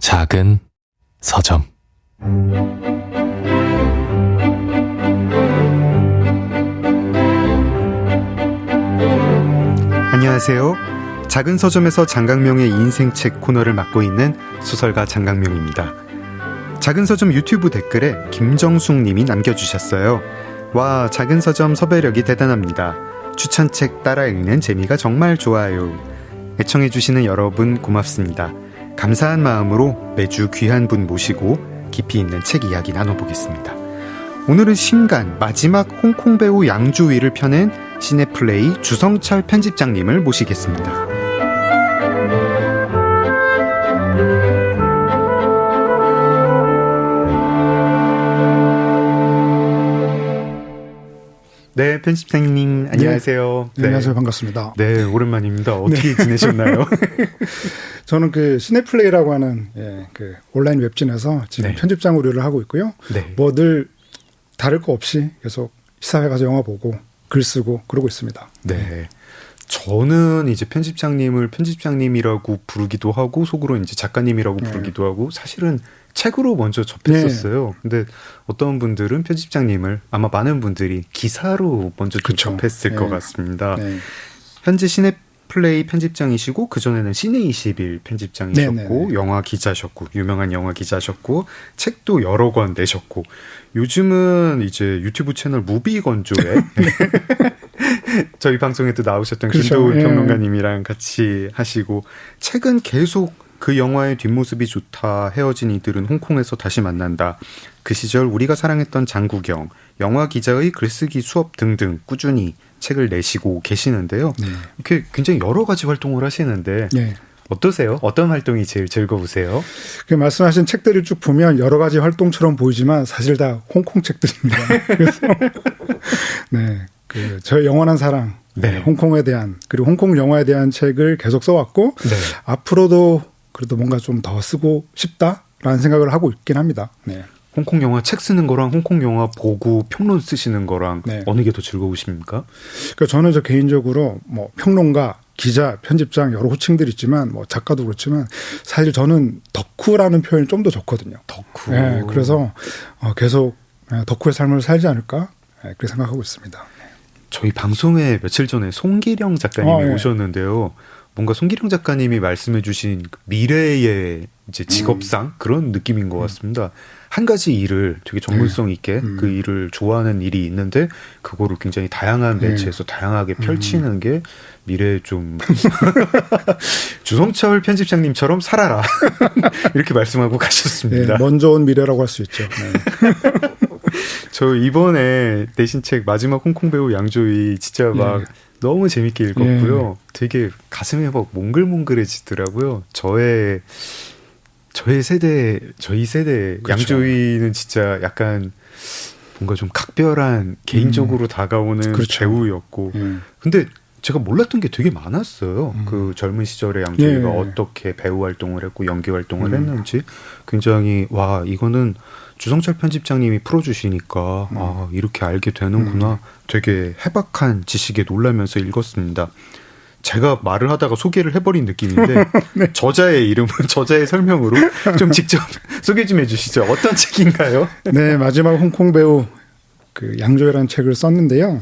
작은 서점. 안녕하세요. 작은 서점에서 장강명의 인생책 코너를 맡고 있는 소설가 장강명입니다. 작은 서점 유튜브 댓글에 김정숙 님이 남겨주셨어요. 와, 작은 서점 섭외력이 대단합니다. 추천책 따라 읽는 재미가 정말 좋아요. 애청해주시는 여러분 고맙습니다. 감사한 마음으로 매주 귀한 분 모시고 깊이 있는 책 이야기 나눠보겠습니다. 오늘은 신간 마지막 홍콩 배우 양조위를 펴낸 시네플레이 주성철 편집장님을 모시겠습니다. 네, 편집장님 안녕하세요. 네, 안녕하세요. 반갑습니다. 네, 오랜만입니다. 어떻게 지내셨나요? 저는 그 시네플레이라고 하는 그 온라인 웹진에서 지금 편집장 일을 하고 있고요. 뭐 늘 다를 거 없이 계속 시사회 가서 영화 보고 글 쓰고 그러고 있습니다. 네. 저는 이제 편집장님을 편집장님이라고 부르기도 하고 속으로 이제 작가님이라고 부르기도 하고 사실은 책으로 먼저 접했었어요. 근데 어떤 분들은 편집장님을 아마 많은 분들이 기사로 먼저 좀 접했을 것 같습니다. 현재 시네플레이 편집장이시고 그전에는 시네21 편집장이셨고 영화 기자셨고 유명한 영화 기자셨고 책도 여러 권 내셨고 요즘은 이제 유튜브 채널 무비건조에 저희 방송에도 나오셨던 김도훈 평론가님이랑 같이 하시고 최근 계속 그 영화의 뒷모습이 좋다, 헤어진 이들은 홍콩에서 다시 만난다, 그 시절 우리가 사랑했던 장국영, 영화 기자의 글쓰기 수업 등등 꾸준히 책을 내시고 계시는데요. 이렇게 굉장히 여러 가지 활동을 하시는데 어떠세요? 어떤 활동이 제일 즐거우세요? 그 말씀하신 책들을 쭉 보면 여러 가지 활동처럼 보이지만 사실 다 홍콩 책들입니다. 그래서 그 저의 영원한 사랑, 홍콩에 대한 그리고 홍콩 영화에 대한 책을 계속 써왔고 앞으로도 그래도 뭔가 좀 더 쓰고 싶다라는 생각을 하고 있긴 합니다. 홍콩 영화 책 쓰는 거랑 홍콩 영화 보고 평론 쓰시는 거랑 어느 게 더 즐거우십니까? 그러니까 저는 저 개인적으로 뭐 평론가, 기자, 편집장 여러 호칭들이 있지만 뭐 작가도 그렇지만 사실 저는 덕후라는 표현이 좀 더 좋거든요. 덕후. 그래서 계속 덕후의 삶을 살지 않을까 그렇게 생각하고 있습니다. 저희 방송에 며칠 전에 송기령 작가님이 오셨는데요. 뭔가 송기령 작가님이 말씀해 주신 미래의 이제 직업상 그런 느낌인 것 같습니다. 한 가지 일을 되게 전문성 있게 그 일을 좋아하는 일이 있는데 그거를 굉장히 다양한 매체에서 다양하게 펼치는 게 미래에 좀 주성철 편집장님처럼 살아라 이렇게 말씀하고 가셨습니다. 먼저 온 미래라고 할 수 있죠. 저 이번에 내신 책 마지막 홍콩 배우 양조위 진짜 막 너무 재밌게 읽었고요. 되게 가슴이 막 몽글몽글해지더라고요. 저희 세대 양조위는 진짜 약간 뭔가 좀 각별한 개인적으로 다가오는 배우였고 근데 제가 몰랐던 게 되게 많았어요. 그 젊은 시절에 양조위가 어떻게 배우 활동을 했고 연기 활동을 했는지 굉장히 와 이거는 주성철 편집장님이 풀어주시니까 아 이렇게 알게 되는구나. 되게 해박한 지식에 놀라면서 읽었습니다. 제가 말을 하다가 소개를 해버린 느낌인데 저자의 이름은 저자의 설명으로 좀 직접 소개 좀 해주시죠. 어떤 책인가요? 네, 마지막 홍콩 배우 그 양조위라는 책을 썼는데요.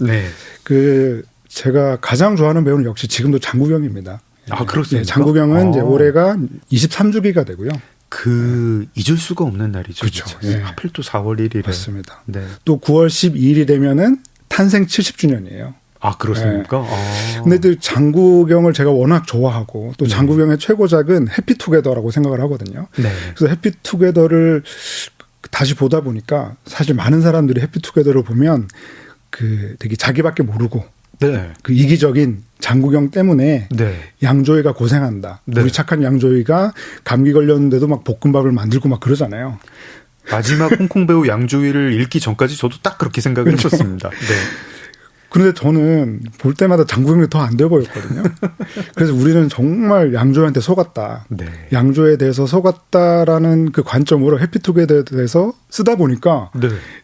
그 제가 가장 좋아하는 배우는 역시 지금도 장국영입니다. 아 그렇습니까? 장국영은 이제 올해가 23주기가 되고요. 잊을 수가 없는 날이죠. 그렇죠. 하필 또 4월 1일에. 맞습니다. 또 9월 12일이 되면은 탄생 70주년이에요. 아, 그렇습니까? 근데 또 장국영을 제가 워낙 좋아하고 또 장국영의 최고작은 해피투게더라고 생각을 하거든요. 그래서 해피투게더를 다시 보다 보니까 사실 많은 사람들이 해피투게더를 보면 그 되게 자기밖에 모르고 그 이기적인 장국영 때문에 양조위가 고생한다. 우리 착한 양조위가 감기 걸렸는데도 막 볶음밥을 만들고 막 그러잖아요. 마지막 홍콩 배우 양조위를 읽기 전까지 저도 딱 그렇게 생각을 했었습니다. 그런데 저는 볼 때마다 장국영이 더 안 돼 보였거든요. 그래서 우리는 정말 양조위한테 속았다. 양조위에 대해서 속았다라는 그 관점으로 해피투게더에 대해서 쓰다 보니까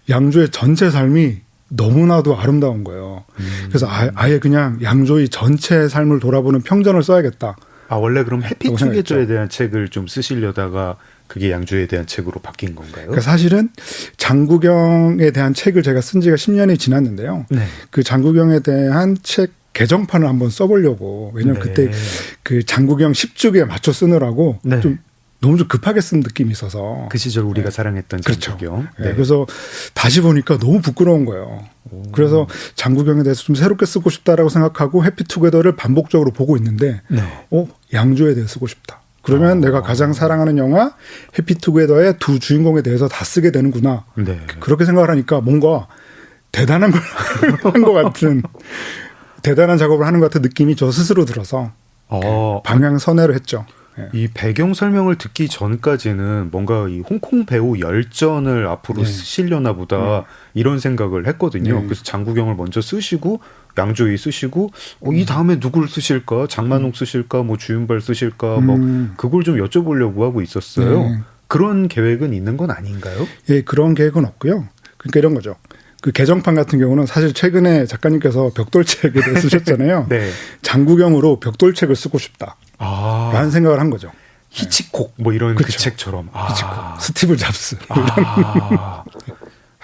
양조위의 전체 삶이 너무나도 아름다운 거예요. 그래서 아예 그냥 양조위 전체의 삶을 돌아보는 평전을 써야겠다. 아, 원래 그럼 해피투게더에 생각했죠. 대한 책을 좀 쓰시려다가 그게 양조에 대한 책으로 바뀐 건가요? 그러니까 사실은 장구경에 대한 책을 제가 쓴 지가 10년이 지났는데요. 네. 그 장구경에 대한 책 개정판을 한번 써보려고. 왜냐면 네. 그때 그 장구경 10주기에 맞춰 쓰느라고 네. 좀 너무 좀 급하게 쓴 느낌이 있어서. 그 시절 우리가 네. 사랑했던 그렇죠. 장구경. 네. 그래서 다시 보니까 너무 부끄러운 거예요. 그래서 장구경에 대해서 좀 새롭게 쓰고 싶다라고 생각하고 해피투게더를 반복적으로 보고 있는데 네. 양조에 대해 쓰고 싶다. 그러면 내가 가장 사랑하는 영화 해피투게더의 두 주인공에 대해서 다 쓰게 되는구나. 네. 그렇게 생각을 하니까 뭔가 대단한 걸 한 것 같은 대단한 작업을 하는 것 같은 느낌이 저 스스로 들어서 방향 선회를 했죠. 이 배경 설명을 듣기 전까지는 뭔가 이 홍콩 배우 열전을 앞으로 쓰시려나 보다 이런 생각을 했거든요. 그래서 장구경을 먼저 쓰시고 양조위 쓰시고 이 다음에 누굴 쓰실까? 장만옥 쓰실까? 뭐 주윤발 쓰실까? 뭐 그걸 좀 여쭤보려고 하고 있었어요. 그런 계획은 있는 건 아닌가요? 예, 그런 계획은 없고요. 그러니까 이런 거죠. 그 개정판 같은 경우는 사실 최근에 작가님께서 벽돌책에 대해 쓰셨잖아요. 네. 장구경으로 벽돌책을 쓰고 싶다. 라는 생각을 한 거죠. 히치콕 뭐 이런 그쵸. 그 책처럼. 히치콕, 스티브 잡스.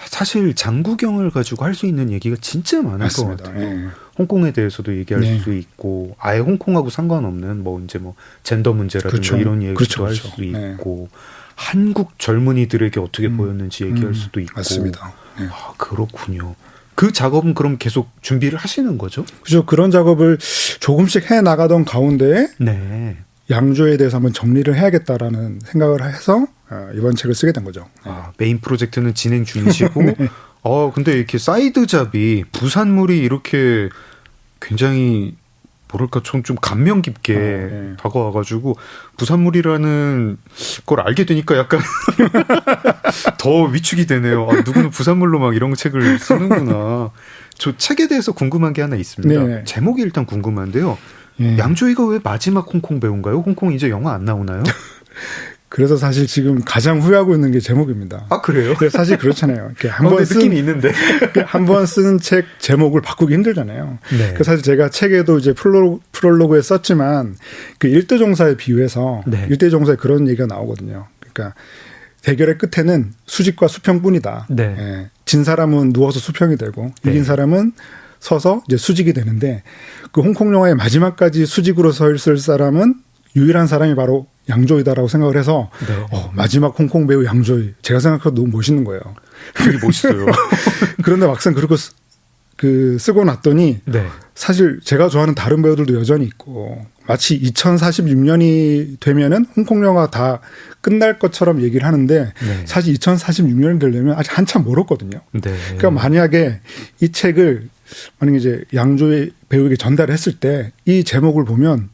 사실 장구경을 가지고 할 수 있는 얘기가 진짜 많을 것 같아요. 예. 홍콩에 대해서도 얘기할 네. 수 있고 아예 홍콩하고 상관없는 뭐 이제 뭐 젠더 문제라든가 그렇죠. 이런 얘기도 그렇죠. 할 그렇죠. 수 있고 한국 젊은이들에게 어떻게 보였는지 얘기할 수도 있고. 맞습니다. 예. 아, 그렇군요. 그 작업은 그럼 계속 준비를 하시는 거죠? 그죠. 그런 작업을 조금씩 해 나가던 가운데 네. 양조에 대해서 한번 정리를 해야겠다라는 생각을 해서 이번 책을 쓰게 된 거죠. 아, 메인 프로젝트는 진행 중이시고, 근데 이렇게 사이드 잡이 부산물이 이렇게 굉장히 뭐랄까 좀 감명 깊게 다가와가지고 부산물이라는 걸 알게 되니까 약간 더 위축이 되네요. 아, 누구는 부산물로 막 이런 책을 쓰는구나. 저 책에 대해서 궁금한 게 하나 있습니다. 네. 제목이 일단 궁금한데요. 예. 양조위가 왜 마지막 홍콩 배우인가요? 홍콩 이제 영화 안 나오나요? 그래서 사실 지금 가장 후회하고 있는 게 제목입니다. 아, 그래요? 사실 그렇잖아요. 이렇게 한번 느낌이 있는데. 한번 쓴 책 제목을 바꾸기 힘들잖아요. 네. 그 사실 제가 책에도 이제 프롤로그에 썼지만 그 일대종사에 비유해서 네. 일대종사에 그런 얘기가 나오거든요. 그러니까 대결의 끝에는 수직과 수평뿐이다. 네. 예. 진 사람은 누워서 수평이 되고 이긴 사람은 서서 이제 수직이 되는데 그 홍콩 영화의 마지막까지 수직으로 서 있을 사람은 유일한 사람이 바로 양조위다라고 생각을 해서 마지막 홍콩 배우 양조위 제가 생각해도 너무 멋있는 거예요. 되게 멋있어요. 그런데 막상 그렇게 쓰고 났더니 네. 사실 제가 좋아하는 다른 배우들도 여전히 있고 마치 2046년이 되면은 홍콩 영화 다 끝날 것처럼 얘기를 하는데 사실 2046년이 되려면 아직 한참 멀었거든요. 네. 그러니까 만약에 이 책을 만약에 이제 양조위 배우에게 전달했을 때 이 제목을 보면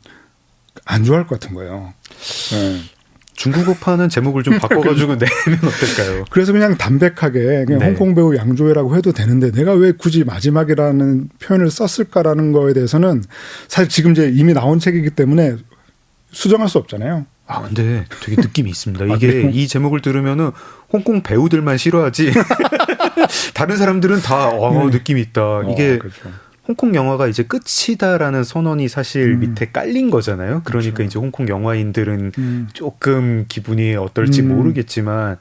안 좋아할 것 같은 거예요. 네. 중국어판은 제목을 좀 바꿔가지고 내면 어떨까요? 그래서 그냥 담백하게 그냥 홍콩 배우 양조위라고 해도 되는데 내가 왜 굳이 마지막이라는 표현을 썼을까라는 거에 대해서는 사실 지금 이제 이미 나온 책이기 때문에 수정할 수 없잖아요. 아, 근데 되게 느낌이 있습니다. 이게 이 제목을 들으면은 홍콩 배우들만 싫어하지 다른 사람들은 다 느낌이 있다. 이게 그렇죠. 홍콩 영화가 이제 끝이다라는 선언이 사실 밑에 깔린 거잖아요. 그러니까 그렇죠. 이제 홍콩 영화인들은 조금 기분이 어떨지 모르겠지만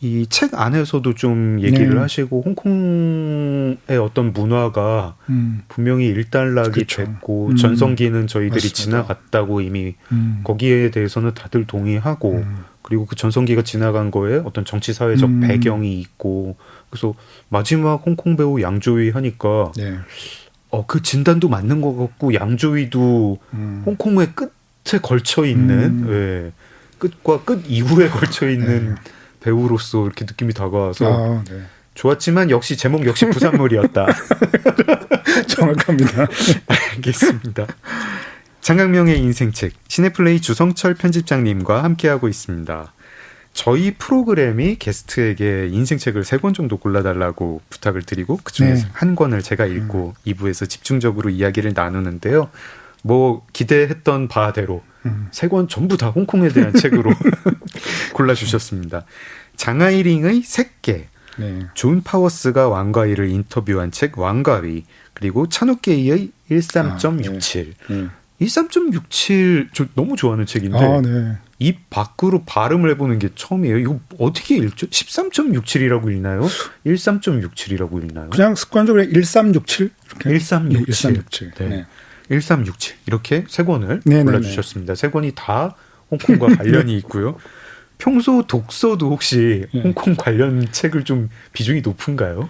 이 책 안에서도 좀 얘기를 하시고 홍콩의 어떤 문화가 분명히 일단락이 그렇죠. 됐고 전성기는 저희들이 맞습니다. 지나갔다고 이미 거기에 대해서는 다들 동의하고 그리고 그 전성기가 지나간 거에 어떤 정치 사회적 배경이 있고 그래서 마지막 홍콩 배우 양조위 하니까 그 진단도 맞는 것 같고 양조위도 홍콩의 끝에 걸쳐 있는 끝과 끝 이후에 걸쳐 있는 배우로서 이렇게 느낌이 다가와서 좋았지만 역시 제목 역시 부산물이었다. 정확합니다. 알겠습니다. 장강명의 인생책 시네플레이 주성철 편집장님과 함께하고 있습니다. 저희 프로그램이 게스트에게 인생책을 3권 정도 골라달라고 부탁을 드리고 그중에서 한 권을 제가 읽고 2부에서 집중적으로 이야기를 나누는데요. 뭐 기대했던 바대로 3권 전부 다 홍콩에 대한 책으로 골라주셨습니다. 장하이링의 새끼, 존 파워스가 왕가위를 인터뷰한 책 왕가위, 그리고 찬욱계이의 13.67. 13.67 저 너무 좋아하는 책인데 네. 입 밖으로 발음을 해보는 게 처음이에요. 이거 어떻게 읽죠? 13.67이라고 읽나요? 13.67이라고 읽나요? 그냥 습관적으로 1367 이렇게 1367. 1367. 네. 네. 1367 이렇게 세 권을 네네네. 골라주셨습니다. 세 권이 다 홍콩과 관련이 있고요. 평소 독서도 혹시 홍콩 관련 책을 좀 비중이 높은가요?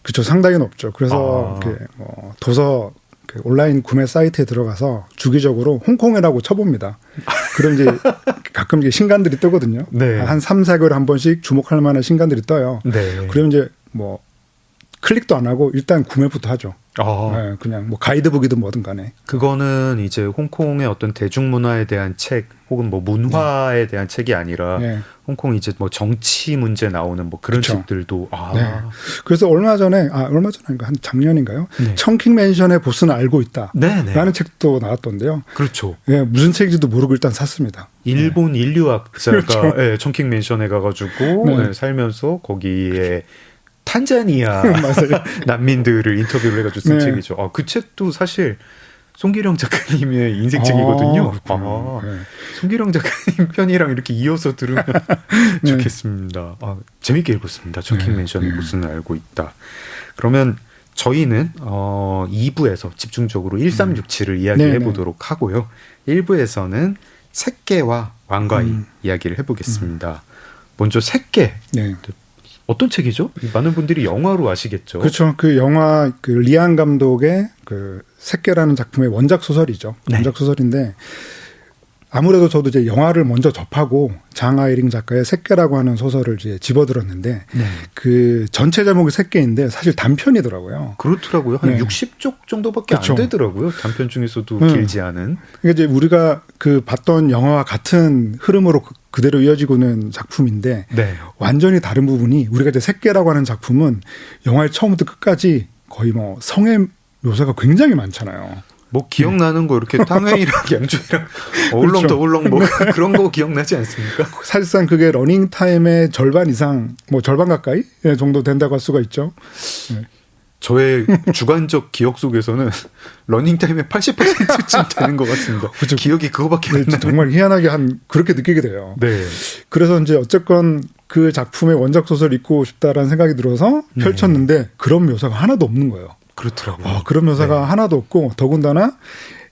그렇죠. 상당히 높죠. 그래서 이렇게 도서 온라인 구매 사이트에 들어가서 주기적으로 홍콩이라고 쳐봅니다. 그럼 이제 가끔 이제 신간들이 뜨거든요. 네. 한 3, 4개월에 한 번씩 주목할 만한 신간들이 떠요. 네. 그러면 이제 뭐 클릭도 안 하고 일단 구매부터 하죠. 네, 그냥 뭐 가이드북이든 뭐든 간에. 그거는 이제 홍콩의 어떤 대중문화에 대한 책 혹은 뭐 문화에 대한 책이 아니라 홍콩 이제 뭐 정치 문제 나오는 뭐 그런 그쵸. 책들도 네. 그래서 얼마 전에 아닌가 한 작년인가요? 청킹 맨션의 보스는 알고 있다. 라는 책도 나왔던데요. 그렇죠. 네, 무슨 책인지도 모르고 일단 샀습니다. 일본 인류학자가 그렇죠. 청킹 맨션에 가가지고 살면서 거기에 탄자니아 난민들을 인터뷰를 해가지고 쓴 책이죠. 그 책도 사실 송기령 작가님의 인생 책이거든요. 송기령 작가님 편이랑 이렇게 이어서 들으면 좋겠습니다. 재밌게 읽었습니다. 청킹 맨션의 보스는 알고 있다. 그러면 저희는 2부에서 집중적으로 1367을 이야기해 보도록 하고요. 1부에서는 새끼와 왕과이 이야기를 해보겠습니다. 먼저 새끼. 어떤 책이죠? 많은 분들이 영화로 아시겠죠. 그렇죠. 그 영화 그 리안 감독의 그 새끼라는 작품의 원작 소설이죠. 원작 소설인데 아무래도 저도 이제 영화를 먼저 접하고 장아이링 작가의 새끼라고 하는 소설을 이제 집어들었는데 그 전체 제목이 새끼인데 사실 단편이더라고요. 그렇더라고요. 한 60쪽 정도밖에 안 되더라고요. 단편 중에서도 길지 않은. 그러니까 이제 우리가 그 봤던 영화와 같은 흐름으로 그대로 이어지고는 작품인데 완전히 다른 부분이 우리가 이제 새끼라고 하는 작품은 영화의 처음부터 끝까지 거의 뭐 성의 묘사가 굉장히 많잖아요. 뭐 기억나는 거 이렇게 탕웨이랑 양조이랑 어울렁 더울렁 뭐 그런 거 기억나지 않습니까? 사실상 그게 러닝 타임의 절반 이상, 뭐 절반 가까이 정도 된다고 할 수가 있죠. 저의 주관적 기억 속에서는 러닝 타임의 80%쯤 되는 것 같습니다. 그렇죠. 기억이 그거밖에 안 나요. 정말 희한하게 그렇게 느끼게 돼요. 그래서 이제 어쨌건 그 작품의 원작 소설 읽고 싶다라는 생각이 들어서 펼쳤는데 그런 묘사가 하나도 없는 거예요. 그렇더라고요. 그런 묘사가 하나도 없고 더군다나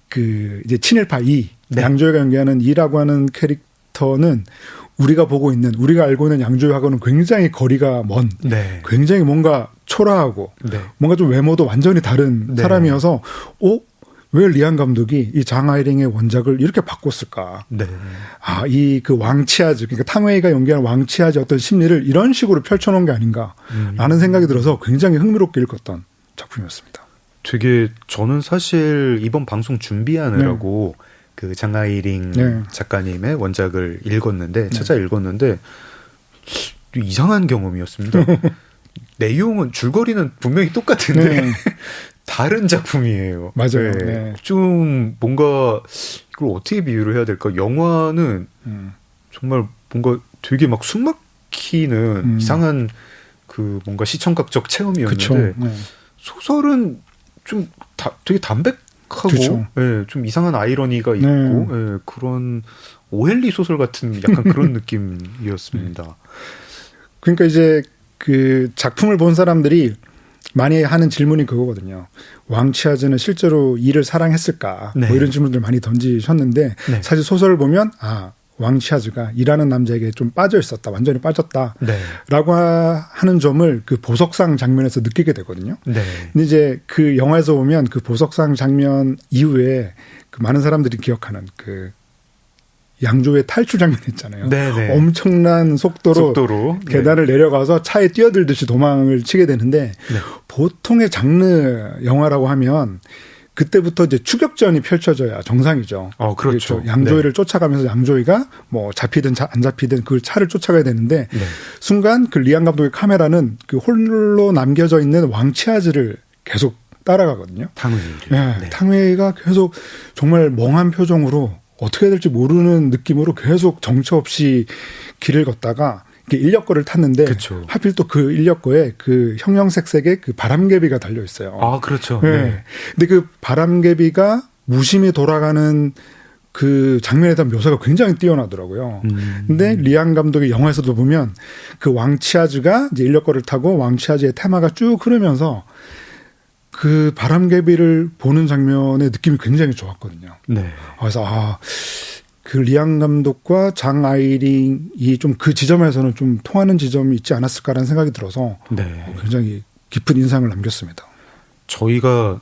그 이제 친일파 양조위가 연기하는 이라고 하는 캐릭터는 우리가 보고 있는 우리가 알고 있는 양조위하고는 굉장히 거리가 먼 굉장히 뭔가 초라하고 뭔가 좀 외모도 완전히 다른 사람이어서 왜 리안 감독이 이 장아이링의 원작을 이렇게 바꿨을까? 이 그 왕치아즈, 그러니까 탕웨이가 연기하는 왕치아즈 어떤 심리를 이런 식으로 펼쳐놓은 게 아닌가라는 생각이 들어서 굉장히 흥미롭게 읽었던 작품이었습니다. 되게 저는 사실 이번 방송 준비하느라고 그 장아이링 작가님의 원작을 읽었는데 찾아 읽었는데 이상한 경험이었습니다. 내용은 줄거리는 분명히 똑같은데 다른 작품이에요. 맞아요. 좀 뭔가 이걸 어떻게 비유를 해야 될까? 영화는 정말 뭔가 되게 막 숨막히는 이상한 그 뭔가 시청각적 체험이었는데 소설은 좀 되게 담백하고 좀 이상한 아이러니가 있고 그런 오헬리 소설 같은 약간 그런 느낌이었습니다. 그러니까 이제 그 작품을 본 사람들이 많이 하는 질문이 그거거든요. 왕치아즈는 실제로 이를 사랑했을까? 뭐 이런 질문들 많이 던지셨는데 사실 소설을 보면 왕치아즈가 이라는 남자에게 좀 빠져 있었다. 완전히 빠졌다. 라고 하는 점을 그 보석상 장면에서 느끼게 되거든요. 근데 이제 그 영화에서 보면 그 보석상 장면 이후에 그 많은 사람들이 기억하는 그 양조의 탈출 장면 있잖아요. 엄청난 속도로 계단을 내려가서 차에 뛰어들듯이 도망을 치게 되는데 보통의 장르 영화라고 하면 그때부터 이제 추격전이 펼쳐져야 정상이죠. 그렇죠. 양조위를 쫓아가면서 양조위가 뭐 잡히든 안 잡히든 그 차를 쫓아가야 되는데 순간 그 리안 감독의 카메라는 그 홀로 남겨져 있는 왕치아즈를 계속 따라가거든요. 탕웨이가 계속 정말 멍한 표정으로 어떻게 해야 될지 모르는 느낌으로 계속 정처 없이 길을 걷다가 인력거를 탔는데 하필 또 그 인력거에 그 형형색색의 그 바람개비가 달려 있어요. 그렇죠. 근데 그 바람개비가 무심히 돌아가는 그 장면에 대한 묘사가 굉장히 뛰어나더라고요. 근데 리안 감독의 영화에서도 보면 그 왕치아즈가 이제 인력거를 타고 왕치아즈의 테마가 쭉 흐르면서 그 바람개비를 보는 장면의 느낌이 굉장히 좋았거든요. 네. 그래서 그 리안 감독과 장 아이링이 좀 그 지점에서는 좀 통하는 지점이 있지 않았을까라는 생각이 들어서 네. 굉장히 깊은 인상을 남겼습니다. 저희가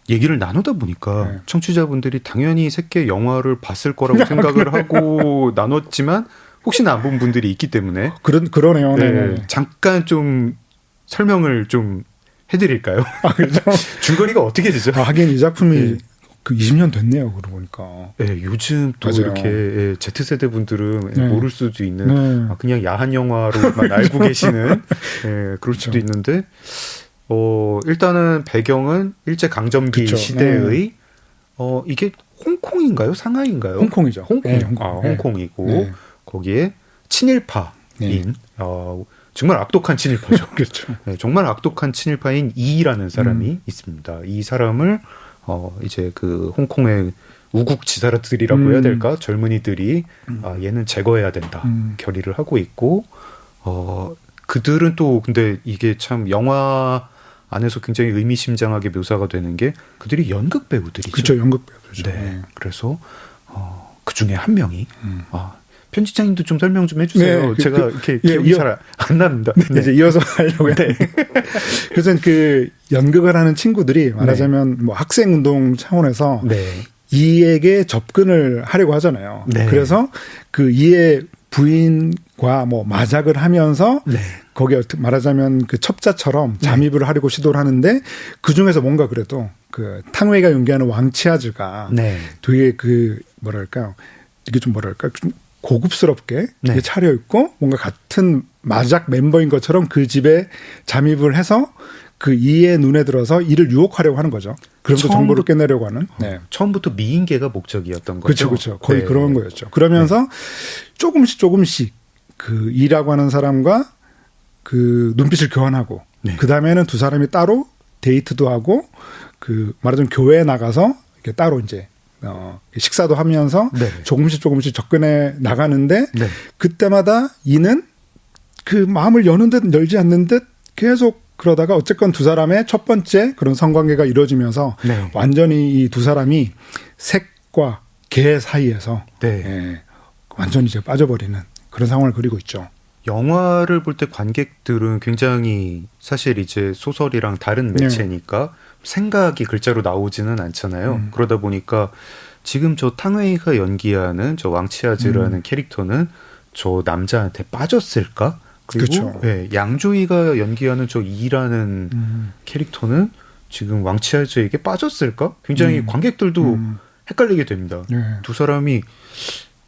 얘기를 나누다 보니까 네. 청취자분들이 당연히 새끼 영화를 봤을 거라고 생각을 하고 나눴지만 혹시나 안 본 분들이 있기 때문에 그러네요. 네. 네. 잠깐 좀 설명을 좀 해드릴까요? 그렇죠. 줄거리가 어떻게 되죠? 하긴 이 작품이 네. 그 20년 됐네요. 그러고 보니까. 네, 요즘 또 맞아요. 이렇게 Z세대 분들은 네. 모를 수도 있는 네. 그냥 야한 영화로만 알고 계시는 그럴 수도 그렇죠. 있는데 일단은 배경은 일제 강점기 그렇죠. 시대의 이게 홍콩인가요? 상하이인가요? 홍콩이죠. 홍콩. 네, 홍콩. 홍콩이고 네. 거기에 친일파인 네. 정말 악독한 친일파죠. 그렇죠. 네, 정말 악독한 친일파인 이라는 사람이 있습니다. 이 사람을 이제 그 홍콩의 우국 지사들이라고 해야 될까? 젊은이들이 얘는 제거해야 된다. 결의를 하고 있고 그들은 또 근데 이게 참 영화 안에서 굉장히 의미심장하게 묘사가 되는 게 그들이 연극 배우들이죠. 그렇죠. 연극 배우죠. 네. 그래서 그 중에 한 명이 편집장님도 좀 설명 좀 해주세요. 네, 제가 이렇게 기억이 잘 안 납니다. 네. 이제 이어서 하려고 해요. 그래서 그 연극을 하는 친구들이 말하자면 뭐 학생 운동 차원에서 네. 이에게 접근을 하려고 하잖아요. 네. 그래서 그 이의 부인과 뭐 마작을 하면서 네. 거기에 말하자면 그 첩자처럼 잠입을 하려고 시도를 하는데 그 중에서 뭔가 그래도 그 탕웨이가 연기하는 왕치아즈가 네. 되게 그 뭐랄까요. 이게 좀 뭐랄까 좀 고급스럽게 네. 차려입고 뭔가 같은 마작 멤버인 것처럼 그 집에 잠입을 해서 그 이의 눈에 들어서 이를 유혹하려고 하는 거죠. 그러면서 정보를 깨내려고 하는. 네. 처음부터 미인계가 목적이었던 거죠. 그렇죠, 그렇죠. 거의 네. 그런 거였죠. 그러면서 조금씩 그 이라고 하는 사람과 그 눈빛을 교환하고 네. 그 다음에는 두 사람이 따로 데이트도 하고 그 말하자면 교회에 나가서 이렇게 따로 이제 식사도 하면서 네. 조금씩 접근해 나가는데 네. 그때마다 이는 그 마음을 여는 듯 열지 않는 듯 계속 그러다가 어쨌건 두 사람의 첫 번째 그런 성관계가 이루어지면서 네. 완전히 이 두 사람이 색과 개 사이에서 네. 예, 완전히 이제 빠져버리는 그런 상황을 그리고 있죠. 영화를 볼 때 관객들은 굉장히 사실 이제 소설이랑 다른 매체니까 생각이 글자로 나오지는 않잖아요. 그러다 보니까 지금 저 탕웨이가 연기하는 저 왕치아즈라는 캐릭터는 저 남자한테 빠졌을까? 그리고 그렇죠. 네, 양조위가 연기하는 저 이라는 캐릭터는 지금 왕치아즈에게 빠졌을까? 굉장히 관객들도 헷갈리게 됩니다. 네. 두 사람이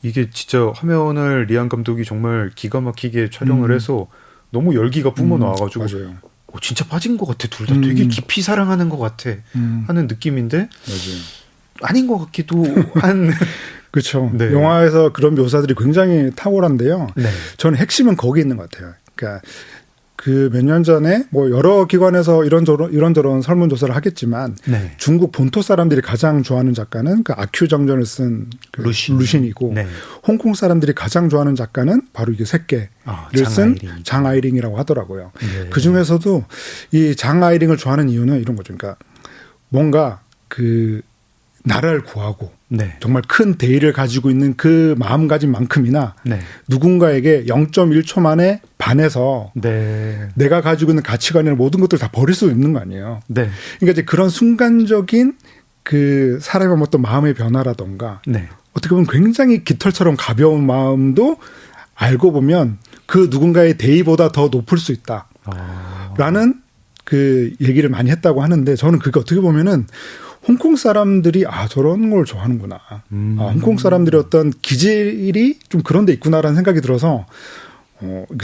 이게 진짜 화면을 리안 감독이 정말 기가 막히게 촬영을 해서 너무 열기가 뿜어 나와가지고 맞아요. 진짜 빠진 것 같아. 둘 다 되게 깊이 사랑하는 것 같아 하는 느낌인데 맞아요. 아닌 것 같기도 한. 그렇죠. 네. 영화에서 그런 묘사들이 굉장히 탁월한데요. 네. 저는 핵심은 거기 있는 것 같아요. 그러니까 그 몇 년 전에 뭐 여러 기관에서 이런저런 설문조사를 하겠지만 네. 중국 본토 사람들이 가장 좋아하는 작가는 그 아큐 정전을 쓴 그 루신이고 네. 홍콩 사람들이 가장 좋아하는 작가는 바로 이게 색개를 쓴 장 아이링이라고 하더라고요. 네. 그 중에서도 이 장 아이링을 좋아하는 이유는 이런 거죠. 그러니까 뭔가 그 나라를 구하고 네. 정말 큰 대의를 가지고 있는 그 마음가짐만큼이나 네. 누군가에게 0.1초 만에 반해서 네. 내가 가지고 있는 가치관이나 모든 것들을 다 버릴 수 있는 거 아니에요. 네. 그러니까 이제 그런 순간적인 그 사람의 어떤 마음의 변화라던가 네. 어떻게 보면 굉장히 깃털처럼 가벼운 마음도 알고 보면 그 누군가의 대의보다 더 높을 수 있다라는 그 얘기를 많이 했다고 하는데 저는 그게 어떻게 보면은 홍콩 사람들이 저런 걸 좋아하는구나. 홍콩 사람들의 어떤 기질이 좀 그런 데 있구나라는 생각이 들어서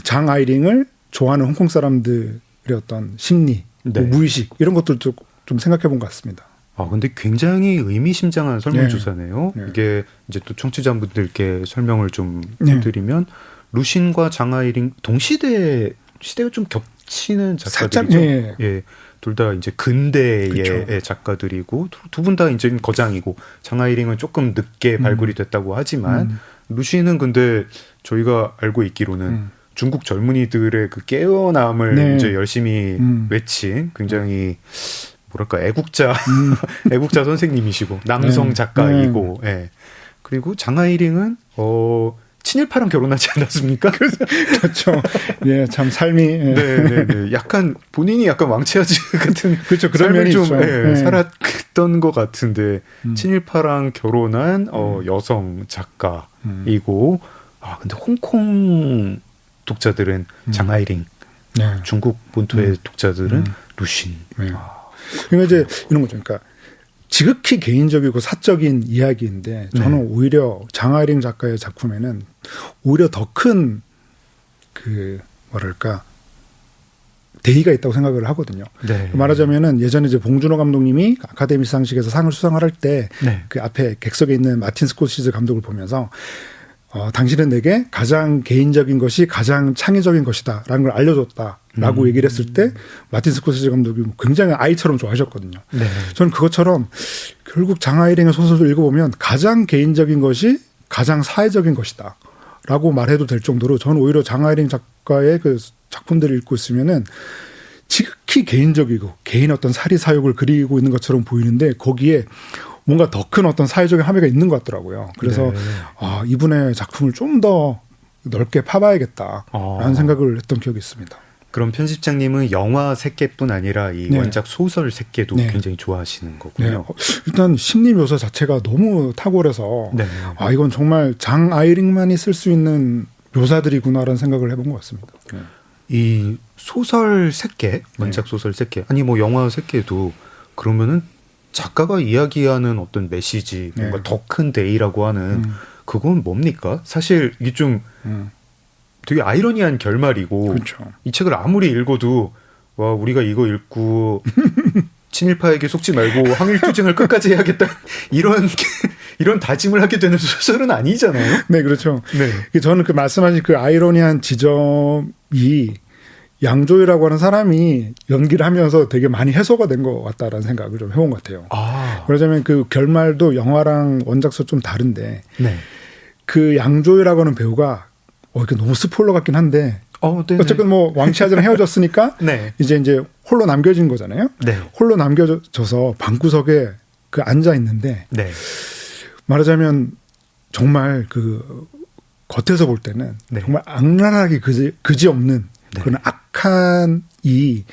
장 아이링을 좋아하는 홍콩 사람들의 어떤 심리, 네. 뭐 무의식 이런 것들도 좀 생각해 본 것 같습니다. 근데 굉장히 의미심장한 설문조사네요. 네. 이게 이제 또 청취자분들께 설명을 좀 네. 해드리면 루신과 장 아이링 시대가 좀 겹치는 작가들이죠. 살짝, 네. 예. 둘 다 이제 근대의 그쵸. 작가들이고 두 분 다 이제 거장이고 장하이링은 조금 늦게 발굴이 됐다고 하지만 루시는 근데 저희가 알고 있기로는 중국 젊은이들의 그 깨어남을 네. 이제 열심히 외친 굉장히 뭐랄까 애국자 애국자 선생님이시고 남성 네. 작가이고 예. 그리고 장하이링은 친일파랑 결혼하지 않았습니까? 그렇죠. 예, 참 삶이. 예. 네. 약간 본인이 약간 왕치아지 같은 그렇죠. 그런 삶을 면이 좀 있죠. 예, 살았던 것 같은데 친일파랑 결혼한 여성 작가이고 근데 홍콩 독자들은 장하이링, 네. 중국 본토의 독자들은 루신. 네. 그러니까 이제 이런 거죠. 그러니까 지극히 개인적이고 사적인 이야기인데 저는 오히려 장하이링 작가의 작품에는 오히려 더 큰 그 뭐랄까 대의가 있다고 생각을 하거든요. 네. 말하자면은 예전에 이제 봉준호 감독님이 아카데미 시상식에서 상을 수상을 할 때 그 앞에 객석에 있는 마틴 스코시즈 감독을 보면서 당신은 내게 가장 개인적인 것이 가장 창의적인 것이다라는 걸 알려줬다라고 얘기를 했을 때 마틴 스코시즈 감독이 굉장히 아이처럼 좋아하셨거든요. 네. 저는 그것처럼 결국 장하이링의 소설을 읽어보면 가장 개인적인 것이 가장 사회적인 것이다 라고 말해도 될 정도로 저는 오히려 장하이링 작가의 그 작품들을 읽고 있으면은 지극히 개인적이고 개인 어떤 사리사욕을 그리고 있는 것처럼 보이는데 거기에 뭔가 더 큰 어떤 사회적인 함의가 있는 것 같더라고요. 그래서 이분의 작품을 좀 더 넓게 파봐야겠다라는 생각을 했던 기억이 있습니다. 그럼 편집장님은 영화 새끼뿐 아니라 이 네. 원작 소설 새끼도 네. 굉장히 좋아하시는 거군요. 네. 일단 심리 묘사 자체가 너무 탁월해서 네. 이건 정말 장아이링만이 쓸 수 있는 묘사들이구나라는 생각을 해본 것 같습니다. 네. 이 소설 새끼, 원작 소설 새끼, 아니 뭐 영화 새끼도 그러면은 작가가 이야기하는 어떤 메시지, 뭔가 더 큰 대의라고 하는 그건 뭡니까? 사실 이게 좀 되게 아이러니한 결말이고 그렇죠. 이 책을 아무리 읽어도 와 우리가 이거 읽고 친일파에게 속지 말고 항일투쟁을 끝까지 해야겠다 이런 다짐을 하게 되는 소설은 아니잖아요. 네, 그렇죠. 네. 저는 그 말씀하신 그 아이러니한 지점이 양조위라고 하는 사람이 연기를 하면서 되게 많이 해소가 된 것 같다라는 생각을 좀 해본 것 같아요. 그러자면 그 결말도 영화랑 원작서 좀 다른데 네. 그 양조위라고 하는 배우가 이게 너무 스포일러 같긴 한데 어쨌든 뭐 왕치아즈랑 헤어졌으니까 네. 이제 홀로 남겨진 거잖아요. 네. 홀로 남겨져서 방구석에 그 앉아 있는데 네. 말하자면 정말 그 겉에서 볼 때는 네. 정말 악랄하게 그지없는 그런 악한 이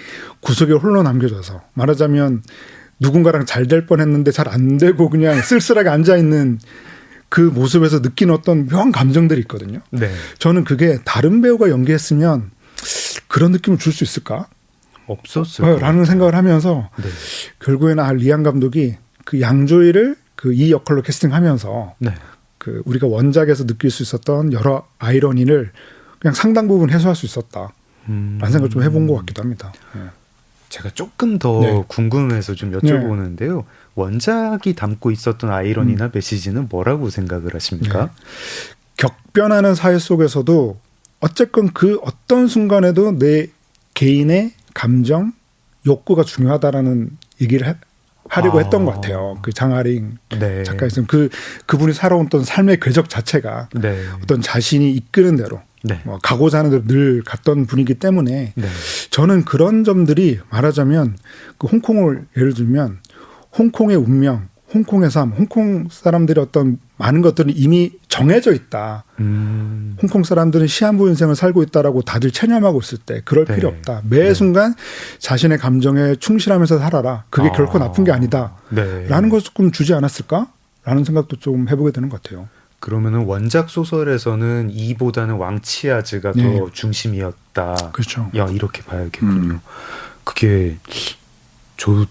구석에 홀로 남겨져서 말하자면 누군가랑 잘 될 뻔했는데 잘 안 되고 그냥 쓸쓸하게 앉아 있는 그 모습에서 느낀 어떤 묘한 감정들이 있거든요. 네. 저는 그게 다른 배우가 연기했으면 그런 느낌을 줄 수 있을까? 없었어요. 라는 생각을 하면서 네. 결국에는 리안 감독이 그 양조위를 그 이 역할로 캐스팅하면서 네. 그 우리가 원작에서 느낄 수 있었던 여러 아이러니를 그냥 상당 부분 해소할 수 있었다. 라는 생각을 좀 해본 것 같기도 합니다. 네. 제가 조금 더 궁금해서 좀 여쭤보는데요. 원작이 담고 있었던 아이러니나 메시지는 뭐라고 생각을 하십니까? 네. 격변하는 사회 속에서도 어쨌건 그 어떤 순간에도 내 개인의 감정, 욕구가 중요하다라는 얘기를 하려고 했던 것 같아요. 그 장하이링 작가에서는 그분이 살아온 어떤 삶의 궤적 자체가 어떤 자신이 이끄는 대로 뭐 가고자 하는 대로 늘 갔던 분이기 때문에 저는 그런 점들이 말하자면 그 홍콩을 예를 들면 홍콩의 운명, 홍콩의 삶, 홍콩 사람들의 어떤 많은 것들은 이미 정해져 있다. 홍콩 사람들은 시한부 인생을 살고 있다라고 다들 체념하고 있을 때 그럴 필요 없다. 매 순간 자신의 감정에 충실하면서 살아라. 그게 결코 나쁜 게 아니다. 라는 것을 조금 주지 않았을까? 라는 생각도 좀 해보게 되는 것 같아요. 그러면은 원작 소설에서는 이보다는 왕치아즈가 더 중심이었다. 그렇죠. 야, 이렇게 봐야겠군요. 그게 저도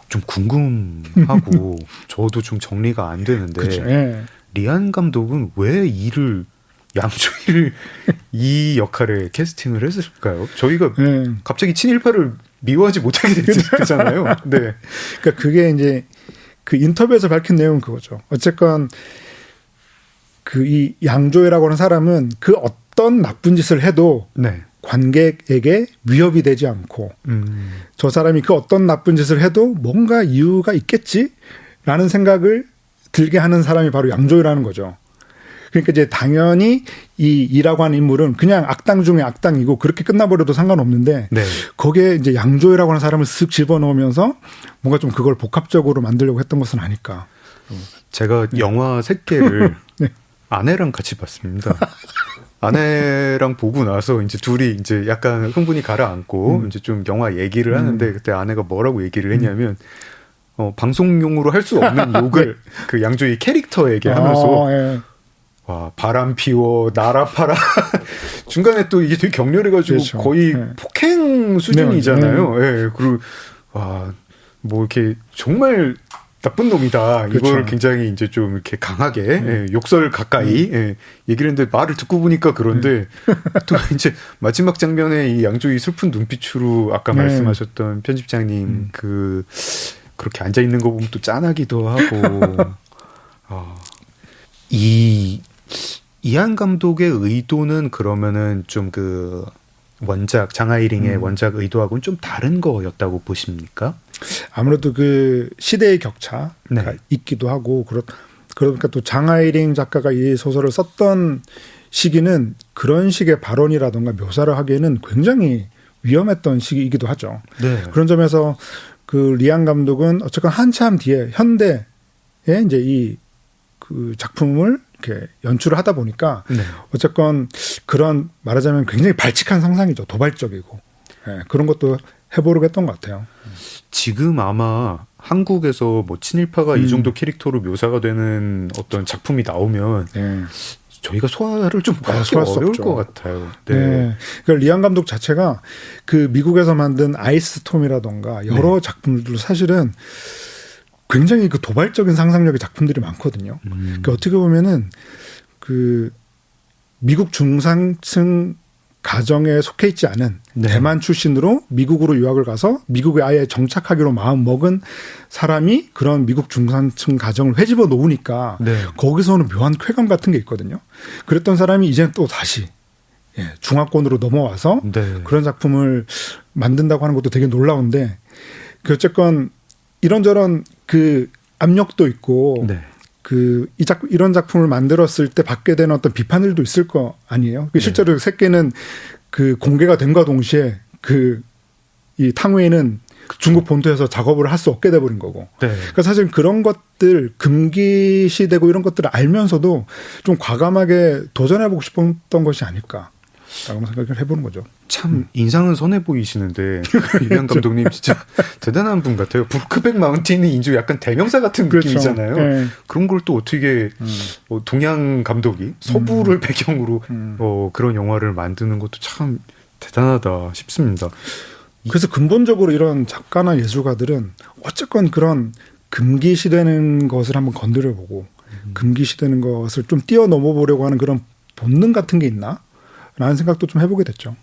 좀 궁금하고 저도 좀 정리가 안 되는데 그렇죠. 리안 감독은 왜 양조위를 이 역할에 캐스팅을 했을까요? 저희가 갑자기 친일파를 미워하지 못하게 됐잖아요. 네. 그러니까 그게 이제 그 인터뷰에서 밝힌 내용은 그거죠. 어쨌건 그 이 양조위라고 하는 사람은 그 어떤 나쁜 짓을 해도 관객에게 위협이 되지 않고 저 사람이 그 어떤 나쁜 짓을 해도 뭔가 이유가 있겠지라는 생각을 들게 하는 사람이 바로 양조위라는 거죠. 그러니까 이제 당연히 이라고 하는 인물은 그냥 악당 중에 악당이고 그렇게 끝나버려도 상관없는데 네. 거기에 이제 양조위라고 하는 사람을 쓱 집어넣으면서 뭔가 좀 그걸 복합적으로 만들려고 했던 것은 아닐까. 제가 영화 3개를 네. 아내랑 같이 봤습니다. 아내랑 보고 나서 이제 둘이 이제 약간 흥분이 가라앉고 이제 좀 영화 얘기를 하는데 그때 아내가 뭐라고 얘기를 했냐면 방송용으로 할 수 없는 욕을 그 양조위 캐릭터에게 하면서 예. 와, 바람 피워, 나라 팔아. 중간에 또 이게 되게 격렬해가지고 그렇죠. 거의 네. 폭행 수준이잖아요. 네. 예, 그리고, 와, 뭐 이렇게 정말 나쁜 놈이다. 그렇죠. 이걸 굉장히 이제 좀 이렇게 강하게, 예, 욕설 가까이, 예, 얘기를 했는데 말을 듣고 보니까 그런데 또 이제 마지막 장면에 이 양조위 슬픈 눈빛으로 아까 말씀하셨던 편집장님 그렇게 앉아있는 거 보면 또 짠하기도 하고, 이한 감독의 의도는 그러면은 좀 그 원작 장하이링의 원작 의도하고는 좀 다른 거였다고 보십니까? 아무래도 그 시대의 격차가 네. 있기도 하고 그러니까 또 장하이링 작가가 이 소설을 썼던 시기는 그런 식의 발언이라든가 묘사를 하기에는 굉장히 위험했던 시기이기도 하죠. 네. 그런 점에서 그 리안 감독은 어쨌건 한참 뒤에 현대에 이제 이 그 작품을 이렇게 연출을 하다 보니까 네. 어쨌건 그런 말하자면 굉장히 발칙한 상상이죠. 도발적이고 그런 것도 해보려고 했던 것 같아요. 지금 아마 한국에서 뭐 친일파가 이 정도 캐릭터로 묘사가 되는 어떤 작품이 나오면 저희가 소화를 좀 하기 어려울 것 같아요. 네. 네. 그러니까 리안 감독 자체가 그 미국에서 만든 아이스톰이라던가 여러 작품들도 사실은 굉장히 그 도발적인 상상력의 작품들이 많거든요. 그러니까 어떻게 보면은 그 미국 중산층 가정에 속해 있지 않은 대만 출신으로 미국으로 유학을 가서 미국에 아예 정착하기로 마음 먹은 사람이 그런 미국 중산층 가정을 회집어 놓으니까 거기서는 묘한 쾌감 같은 게 있거든요. 그랬던 사람이 이제는 또 다시 중화권으로 넘어와서 그런 작품을 만든다고 하는 것도 되게 놀라운데 그 어쨌건 이런저런 그 압력도 있고 이런 작품을 만들었을 때 받게 되는 어떤 비판들도 있을 거 아니에요. 실제로 새끼는 그 공개가 됨과 동시에 이 탕웨이는 중국 본토에서 작업을 할 수 없게 돼버린 거고. 그러니까 사실 그런 것들 금기시되고 이런 것들을 알면서도 좀 과감하게 도전해보고 싶었던 것이 아닐까. 라고 생각을 해보는 거죠. 참 인상은 선해 보이시는데 리안 감독님 진짜 대단한 분 같아요. 브루크백 마운틴이 인조 약간 대명사 같은 느낌이잖아요. 네. 그런 걸 또 어떻게 동양 감독이 서부를 배경으로 그런 영화를 만드는 것도 참 대단하다 싶습니다. 그래서 근본적으로 이런 작가나 예술가들은 어쨌건 그런 금기시되는 것을 한번 건드려보고 금기시되는 것을 좀 뛰어넘어 보려고 하는 그런 본능 같은 게 있나? 라는 생각도 좀 해보게 됐죠.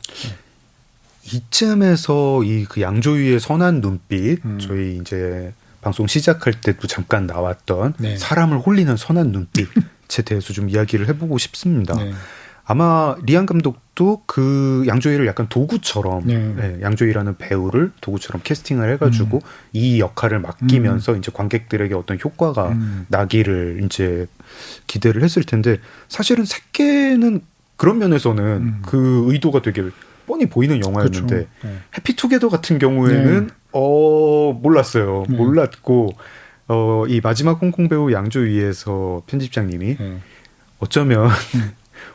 이쯤에서 그 양조위의 선한 눈빛, 저희 이제 방송 시작할 때도 잠깐 나왔던 사람을 홀리는 선한 눈빛에 대해서 좀 이야기를 해보고 싶습니다. 아마 리안 감독도 그 양조위를 약간 도구처럼 양조위라는 배우를 도구처럼 캐스팅을 해가지고 이 역할을 맡기면서 이제 관객들에게 어떤 효과가 나기를 이제 기대를 했을 텐데 사실은 새끼는 그런 면에서는 그 의도가 되게 뻔히 보이는 영화였는데 해피투게더 같은 경우에는 몰랐어요. 몰랐고 이 마지막 홍콩 배우 양조위에서 편집장님이 어쩌면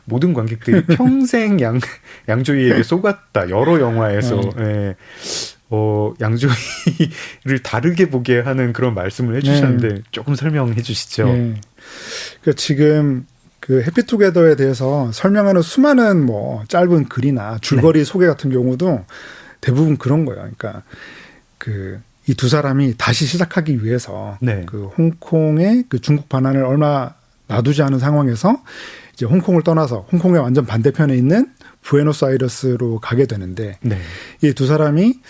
모든 관객들이 평생 양조위에게 속았다. 여러 영화에서 양조위를 다르게 보게 하는 그런 말씀을 해주셨는데 조금 설명해 주시죠. 그러니까 지금 그 해피투게더에 대해서 설명하는 수많은 뭐 짧은 글이나 줄거리 소개 같은 경우도 대부분 그런 거예요. 그러니까 이 두 사람이 다시 시작하기 위해서 그 홍콩의 그 중국 반환을 얼마 놔두지 않은 상황에서 이제 홍콩을 떠나서 홍콩의 완전 반대편에 있는 부에노스아이레스로 가게 되는데 이 두 사람이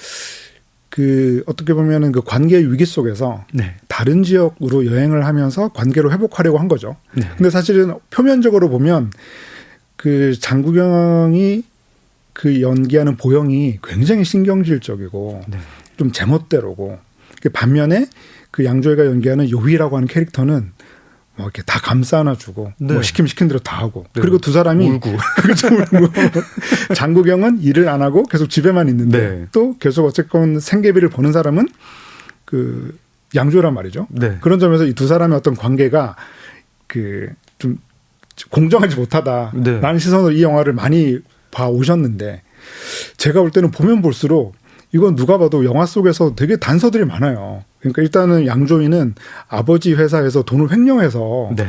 그 어떻게 보면은 그 관계 위기 속에서 다른 지역으로 여행을 하면서 관계를 회복하려고 한 거죠. 근데 사실은 표면적으로 보면 그 장국영이 그 연기하는 보영이 굉장히 신경질적이고 네. 좀 제멋대로고 반면에 그 양조위가 연기하는 요휘라고 하는 캐릭터는 뭐 이렇게 다 감싸 안아주고 네. 뭐 시키면 시킨 대로 다 하고 네. 그리고 두 사람이 울고 장국영은 일을 안 하고 계속 집에만 있는데 네. 또 계속 어쨌건 생계비를 버는 사람은 그 양조위란 말이죠. 네. 그런 점에서 이 두 사람의 어떤 관계가 그 좀 공정하지 못하다라는 네. 시선으로 이 영화를 많이 봐 오셨는데 제가 볼 때는 보면 볼수록 이건 누가 봐도 영화 속에서 되게 단서들이 많아요. 그러니까 일단은 양조위는 아버지 회사에서 돈을 횡령해서 네.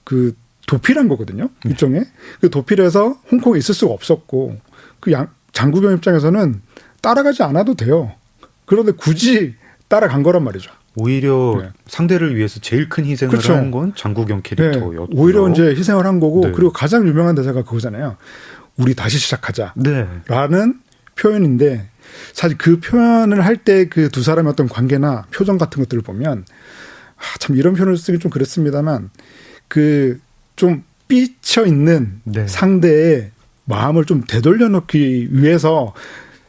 그 도피란 거거든요. 일종의. 그 도피를 해서 홍콩에 있을 수가 없었고 그 장국영 입장에서는 따라가지 않아도 돼요. 그런데 굳이 따라간 거란 말이죠. 오히려 네. 상대를 위해서 제일 큰 희생을 그렇죠. 한 건 장국영 캐릭터였고 네. 오히려 이제 희생을 한 거고 네. 그리고 가장 유명한 대사가 그거잖아요. 우리 다시 시작하자. 네. 라는 표현인데 사실 그 표현을 할 때 그 두 사람의 어떤 관계나 표정 같은 것들을 보면 참 이런 표현을 쓰기 좀 그랬습니다만 그 좀 삐쳐 있는 네. 상대의 마음을 좀 되돌려 놓기 위해서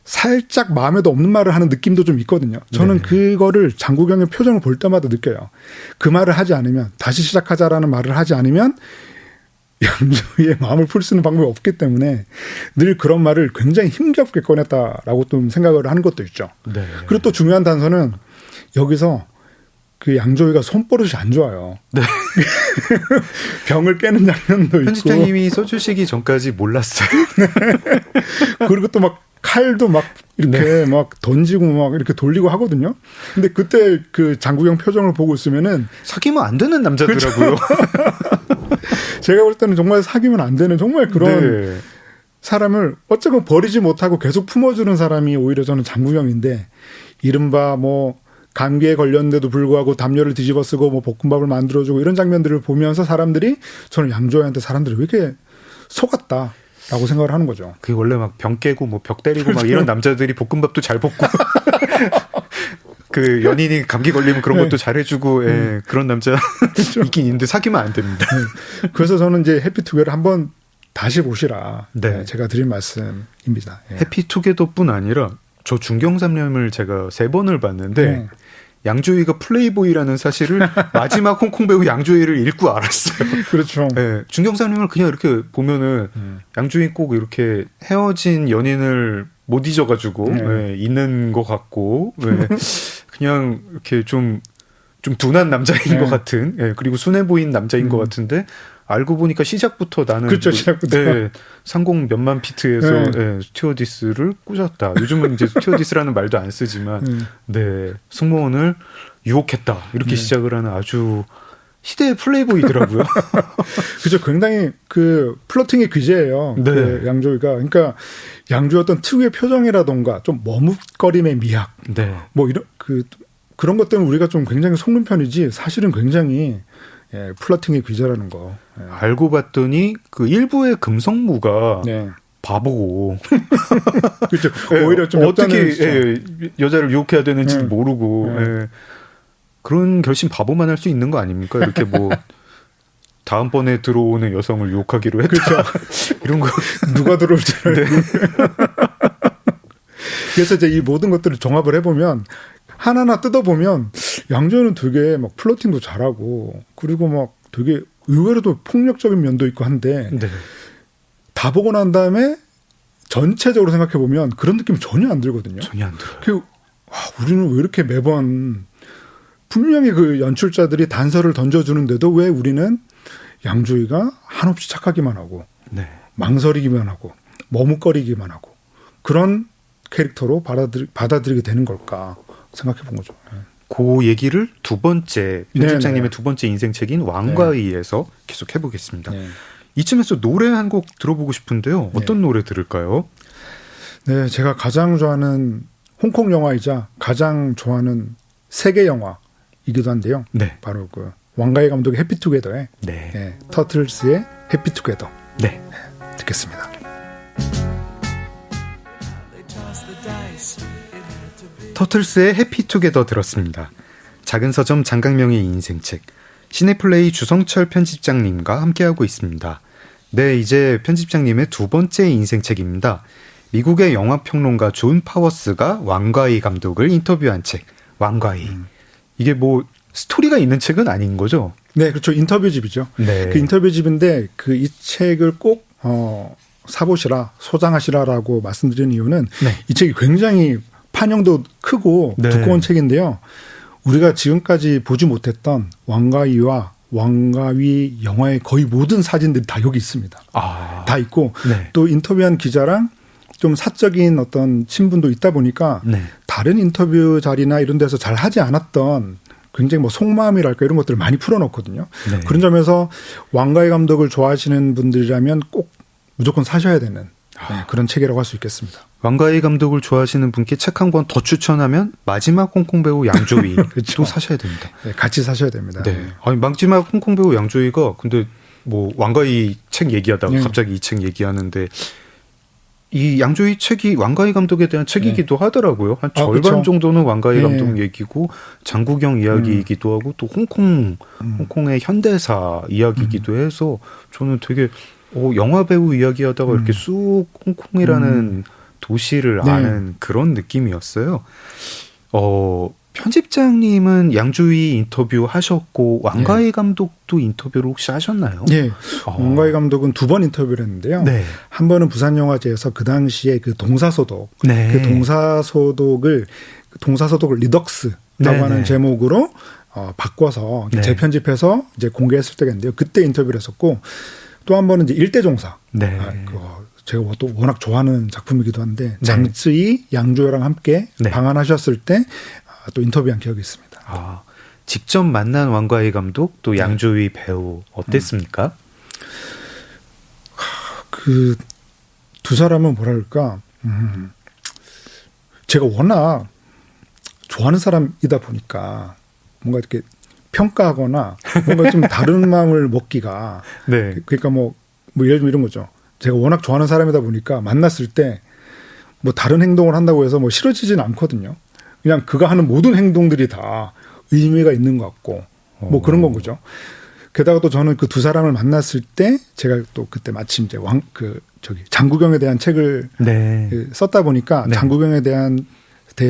살짝 마음에도 없는 말을 하는 느낌도 좀 있거든요. 저는 네. 그거를 장국영의 표정을 볼 때마다 느껴요. 그 말을 하지 않으면 다시 시작하자라는 말을 하지 않으면 양조위의 마음을 풀 수 있는 방법이 없기 때문에 늘 그런 말을 굉장히 힘겹게 꺼냈다라고 좀 생각을 하는 것도 있죠. 네. 그리고 또 중요한 단서는 여기서 그 양조위가 손버릇이 안 좋아요. 네. 병을 깨는 장면도 있고. 편집장님이 써주시기 전까지 몰랐어요. 그리고 또 막 칼도 막 이렇게 네. 막 던지고 막 이렇게 돌리고 하거든요. 근데 그때 그 장국영 표정을 보고 있으면은 사귀면 안 되는 남자더라고요. 제가 볼 때는 정말 사귀면 안 되는 정말 그런 네. 사람을 어쩌고 버리지 못하고 계속 품어주는 사람이 오히려 저는 장국영인데 이른바 뭐 감기에 걸렸는데도 불구하고 담요를 뒤집어 쓰고 뭐 볶음밥을 만들어주고 이런 장면들을 보면서 사람들이 저는 양조위한테 사람들이 왜 이렇게 속았다라고 생각을 하는 거죠. 그게 원래 막 병 깨고 뭐 벽 때리고 막 이런 남자들이 볶음밥도 잘 볶고 그 연인이 감기 걸리면 그런 것도 잘 해주고 예, 그런 남자 있긴 있는데 사귀면 안 됩니다. 그래서 저는 이제 해피투게더를 한번 다시 보시라. 네. 제가 드린 말씀입니다. 예. 해피투게더뿐 아니라 저 중경삼림을 제가 3번을 봤는데 양조위가 플레이보이라는 사실을 마지막 홍콩 배우 양조위를 읽고 알았어요. 그렇죠. 네, 중경삼림을 그냥 이렇게 보면은 양조위 꼭 이렇게 헤어진 연인을 못 잊어가지고 있는 것 같고 그냥 이렇게 좀 둔한 남자인 것 같은 그리고 순해 보인 남자인 것 같은데 알고 보니까 시작부터 나는 그렇죠, 시작부터. 상공 몇만 피트에서 스튜어디스를 꾸셨다. 요즘은 이제 스튜어디스라는 말도 안 쓰지만 승무원을 유혹했다. 이렇게 시작을 하는 아주 시대의 플레이보이더라고요. 그죠. 굉장히 그 플러팅의 귀재예요. 네. 그 양조위가. 그러니까 양조위 어떤 특유의 표정이라던가 좀 머뭇거림의 미학. 뭐 이런 그런 것 때문에 우리가 좀 굉장히 속는 편이지 사실은 굉장히 플러팅의 귀재라는 거. 알고 봤더니 그 일부의 금성무가 바보고 그렇죠. 오히려 좀 어떻게 여자를 유혹해야 되는지도 모르고 그런 결심 바보만 할 수 있는 거 아닙니까? 이렇게 뭐 다음번에 들어오는 여성을 유혹하기로 했다. 그렇죠. 이런 거 누가 들어올지 그래서 이제 이 모든 것들을 종합을 해보면 하나하나 뜯어보면 양조위는 되게 막 플러팅도 잘하고 그리고 막 되게 의외로도 폭력적인 면도 있고 한데 다 보고 난 다음에 전체적으로 생각해보면 그런 느낌이 전혀 안 들거든요. 전혀 안 들어요. 우리는 왜 이렇게 매번 분명히 그 연출자들이 단서를 던져주는데도 왜 우리는 양조위가 한없이 착하기만 하고 망설이기만 하고 머뭇거리기만 하고 그런 캐릭터로 받아들이게 되는 걸까 생각해 본 거죠. 그 얘기를 두 번째 편집장님의 두 번째 인생책인 왕과의에서 계속 해보겠습니다. 이쯤에서 노래 한 곡 들어보고 싶은데요. 어떤 노래 들을까요? 네, 제가 가장 좋아하는 홍콩 영화이자 가장 좋아하는 세계 영화이기도 한데요. 바로 그 왕가의 감독의 해피투게더의 터틀스의 해피투게더 듣겠습니다. 터틀스의 해피투게더 들었습니다. 작은 서점 장강명의 인생책 시네플레이 주성철 편집장님과 함께하고 있습니다. 이제 편집장님의 두 번째 인생책입니다. 미국의 영화평론가 존 파워스가 왕가이 감독을 인터뷰한 책, 왕가이. 이게 뭐 스토리가 있는 책은 아닌 거죠? 네, 그렇죠. 인터뷰집이죠. 네. 그 인터뷰집인데 그 이 책을 꼭 사보시라, 소장하시라라고 말씀드리는 이유는 네. 이 책이 굉장히 판형도 크고 네. 두꺼운 책인데요. 우리가 지금까지 보지 못했던 왕가위와 왕가위 영화의 거의 모든 사진들이 다 여기 있습니다. 다 있고 네. 또 인터뷰한 기자랑 좀 사적인 어떤 친분도 있다 보니까 네. 다른 인터뷰 자리나 이런 데서 잘 하지 않았던 굉장히 뭐 속마음이랄까 이런 것들을 많이 풀어놓거든요. 네. 그런 점에서 왕가위 감독을 좋아하시는 분들이라면 꼭 무조건 사셔야 되는 그런 책이라고 할 수 있겠습니다. 왕가이 감독을 좋아하시는 분께 책 한 권 더 추천하면 마지막 홍콩 배우 양조위 그렇죠. 또 사셔야 됩니다. 네, 같이 사셔야 됩니다. 네. 아니 마지막 홍콩 배우 양조위가 근데 뭐 왕가이 책 얘기하다가 네. 갑자기 이 책 얘기하는데 이 양조위 책이 왕가이 감독에 대한 책이기도 하더라고요. 한 절반 그렇죠. 정도는 왕가이 네. 감독 얘기고 장국영 이야기이기도 하고 또 홍콩의 현대사 이야기이기도 해서 저는 되게 영화 배우 이야기하다가 이렇게 쑥 홍콩이라는 도시를 네. 아는 그런 느낌이었어요. 편집장님은 양조위 인터뷰 하셨고 왕가이 감독도 인터뷰를 혹시 하셨나요? 네. 왕가위 감독은 2번 인터뷰를 했는데요. 네. 한 번은 부산영화제에서 그 당시에 그 동사소독, 네. 그 동사소독을 리덕스라고 네, 하는 네. 제목으로 바꿔서 네. 재편집해서 이제 공개했을 때가 있는데요. 그때 인터뷰를 했었고 또 한 번은 이제 일대종사. 네. 제가 또 워낙 좋아하는 작품이기도 한데 네. 장쯔이, 양조위랑 함께 네. 방한하셨을 때 또 인터뷰한 기억이 있습니다. 직접 만난 왕가이 감독 또 양조위 배우 어땠습니까? 그 두 사람은 뭐랄까 제가 워낙 좋아하는 사람이다 보니까 뭔가 이렇게 평가하거나 뭔가 좀 다른 마음을 먹기가 네. 그러니까 뭐 예를 들면 이런 거죠. 제가 워낙 좋아하는 사람이다 보니까 만났을 때 뭐 다른 행동을 한다고 해서 뭐 싫어지진 않거든요. 그냥 그가 하는 모든 행동들이 다 의미가 있는 것 같고 뭐 그런 건 거죠. 게다가 또 저는 그 두 사람을 만났을 때 제가 또 그때 마침 이제 장국영에 대한 책을 네. 썼다 보니까 네. 장국영에 대한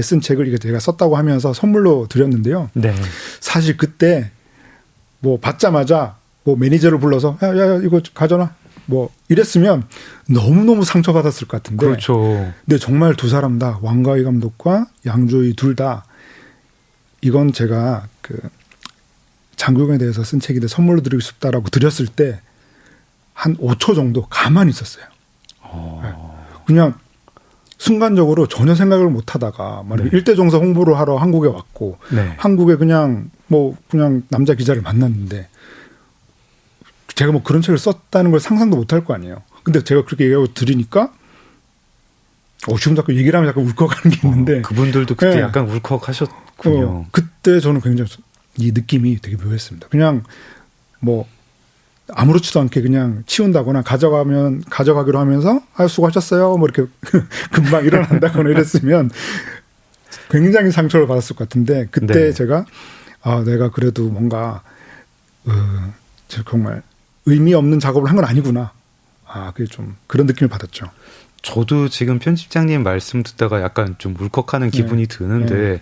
쓴 책을 이게 제가 썼다고 하면서 선물로 드렸는데요. 네. 사실 그때 뭐 받자마자 뭐 매니저를 불러서 야 이거 가져놔 뭐 이랬으면 너무너무 상처받았을 것 같은데. 그렇죠. 근데 정말 두 사람 다 왕가위 감독과 양조위 둘 다 이건 제가 그 장국영에 대해서 쓴 책인데 선물로 드리고 싶다라고 드렸을 때 한 5초 정도 가만히 있었어요. 그냥 순간적으로 전혀 생각을 못 하다가 네. 일대종사 홍보를 하러 한국에 왔고 네. 한국에 그냥 남자 기자를 만났는데 제가 뭐 그런 책을 썼다는 걸 상상도 못 할 거 아니에요. 근데 제가 그렇게 얘기하고 들으니까 지금 자꾸 얘기를 하면 약간 울컥하는 게 있는데 그분들도 그때 네. 약간 울컥하셨군요. 그때 저는 굉장히 이 느낌이 되게 묘했습니다. 그냥 뭐 아무렇지도 않게 그냥 치운다거나 가져가기로 하면서 수고하셨어요. 뭐 이렇게 금방 일어난다거나 이랬으면 굉장히 상처를 받았을 것 같은데 그때 네. 제가 내가 그래도 뭔가 정말 의미 없는 작업을 한 건 아니구나. 그게 좀 그런 느낌을 받았죠. 저도 지금 편집장님 말씀 듣다가 약간 좀 울컥하는 기분이 드는데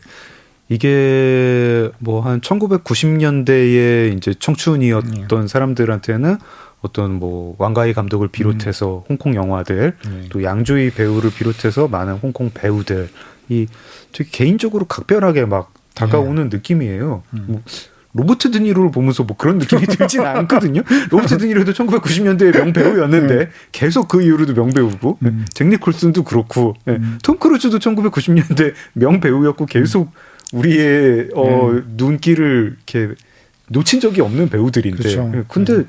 이게 뭐 한 1990년대에 이제 청춘이었던 사람들한테는 어떤 뭐 왕가이 감독을 비롯해서 홍콩 영화들 또 양조위 배우를 비롯해서 많은 홍콩 배우들이 되게 개인적으로 각별하게 막 다가오는 느낌이에요. 뭐 로버트 드니로를 보면서 뭐 그런 느낌이 들진 않거든요. 로버트 드니로도 1990년대의 명배우였는데 계속 그 이후로도 명배우고 잭 니콜슨도 그렇고 톰 크루즈도 1990년대 명배우였고 계속 우리의 눈길을 이렇게 놓친 적이 없는 배우들인데 그렇죠. 근데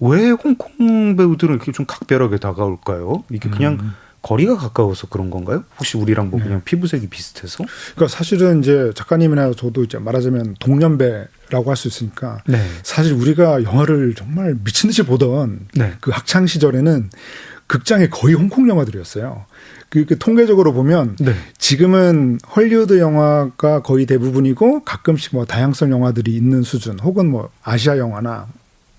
왜 홍콩 배우들은 이렇게 좀 각별하게 다가올까요? 이게 그냥 거리가 가까워서 그런 건가요? 혹시 우리랑 뭐 그냥 피부색이 비슷해서? 그러니까 사실은 이제 작가님이나 저도 이제 말하자면 동년배라고 할 수 있으니까 사실 우리가 영화를 정말 미친 듯이 보던 그 학창 시절에는 극장에 거의 홍콩 영화들이었어요. 그 통계적으로 보면 지금은 헐리우드 영화가 거의 대부분이고 가끔씩 뭐 다양성 영화들이 있는 수준 혹은 뭐 아시아 영화나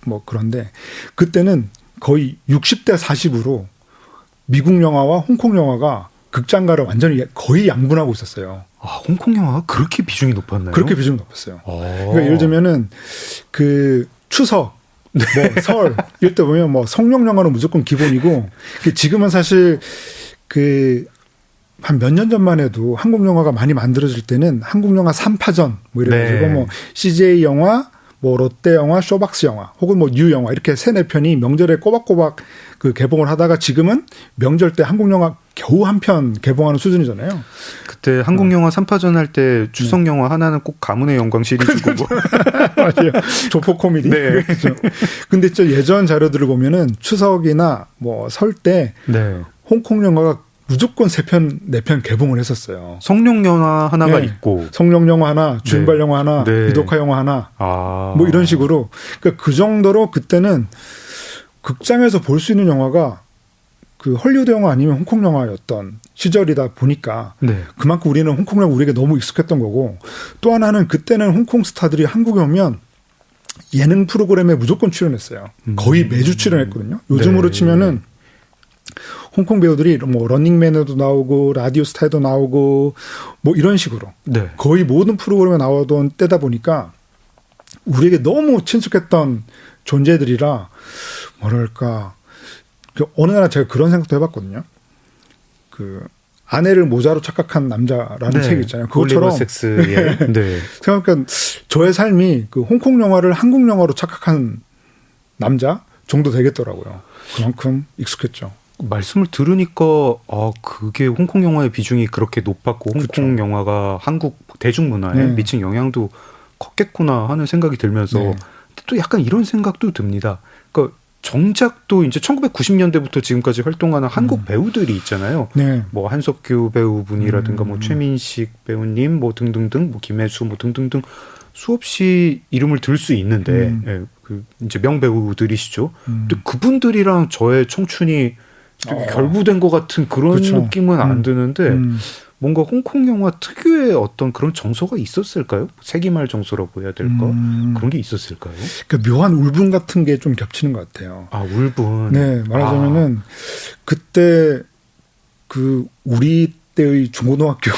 뭐 그런데 그때는 거의 60대 40으로 미국 영화와 홍콩 영화가 극장가를 완전히 거의 양분하고 있었어요. 아, 홍콩 영화가 그렇게 비중이 높았나요? 그렇게 비중이 높았어요. 그러니까 예를 들면은 그 추석, 뭐 설 이럴 때 보면 뭐 성룡 영화는 무조건 기본이고 지금은 사실 그 한 몇 년 전만 해도 한국 영화가 많이 만들어질 때는 한국 영화 3파전 뭐 이래가지고 뭐 CJ 영화, 뭐 롯데 영화, 쇼박스 영화, 혹은 뭐 뉴 영화 이렇게 3-4편이 명절에 꼬박꼬박 그 개봉을 하다가 지금은 명절 때 한국 영화 겨우 한 편 개봉하는 수준이잖아요. 그때 한국 영화 3파전 할 때 추석 영화 하나는 꼭 가문의 영광 시리즈고 맞아요. 조폭 코미디. 네. 그렇죠. 근데 저 예전 자료들을 보면은 추석이나 뭐 설 때 홍콩 영화가 무조건 3편, 4편 개봉을 했었어요. 성룡 영화 하나가 있고. 성룡 영화 하나, 주인발 영화 하나, 이도카 영화 하나. 뭐 이런 식으로. 그러니까 그 정도로 그때는 극장에서 볼 수 있는 영화가 그 헐리우드 영화 아니면 홍콩 영화였던 시절이다 보니까 그만큼 우리는 홍콩 영화 우리에게 너무 익숙했던 거고 또 하나는 그때는 홍콩 스타들이 한국에 오면 예능 프로그램에 무조건 출연했어요. 거의 매주 출연했거든요. 요즘으로 치면은 홍콩 배우들이 뭐 런닝맨에도 나오고 라디오 스타에도 나오고 뭐 이런 식으로 거의 모든 프로그램에 나오던 때다 보니까 우리에게 너무 친숙했던 존재들이라 뭐랄까 어느 날 제가 그런 생각도 해봤거든요. 그 아내를 모자로 착각한 남자라는 책이 있잖아요. 그것처럼 섹스의 생각하니까 저의 삶이 그 홍콩 영화를 한국 영화로 착각한 남자 정도 되겠더라고요. 그만큼 익숙했죠. 말씀을 들으니까 그게 홍콩 영화의 비중이 그렇게 높았고 홍콩 영화가 한국 대중문화에 미친 영향도 컸겠구나 하는 생각이 들면서 또 약간 이런 생각도 듭니다. 그러니까 정작 또 이제 1990년대부터 지금까지 활동하는 한국 배우들이 있잖아요. 뭐 한석규 배우분이라든가 뭐 최민식 배우님 뭐 등등등 뭐 김혜수 뭐 등등등 수없이 이름을 들 수 있는데 그 이제 명배우들이시죠. 근데 그분들이랑 저의 청춘이 결부된 것 같은 그런 느낌은 안 드는데 뭔가 홍콩 영화 특유의 어떤 그런 정서가 있었을까요? 세기말 정서라고 해야 될까? 그런 게 있었을까요? 그러니까 묘한 울분 같은 게 좀 겹치는 것 같아요. 아, 울분. 네, 말하자면은 그때 그 우리 때의 중고등학교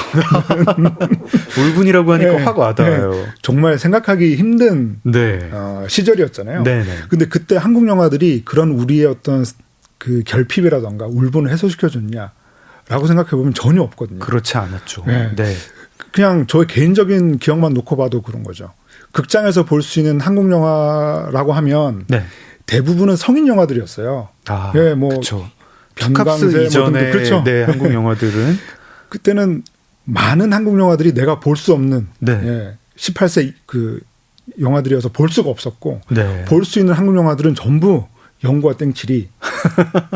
울분이라고 하니까 확 와닿아요. 정말 생각하기 힘든 시절이었잖아요. 근데 그때 한국 영화들이 그런 우리의 어떤 그 결핍이라던가 울분을 해소시켜줬냐? 라고 생각해보면 전혀 없거든요. 그렇지 않았죠. 그냥 저의 개인적인 기억만 놓고 봐도 그런 거죠. 극장에서 볼 수 있는 한국 영화라고 하면 대부분은 성인 영화들이었어요. 뭐 그렇죠. 변강세 이전에 그렇죠. 한국 영화들은 그때는 많은 한국 영화들이 내가 볼 수 없는 18세 그 영화들이어서 볼 수가 없었고 볼 수 있는 한국 영화들은 전부 영구와 땡칠이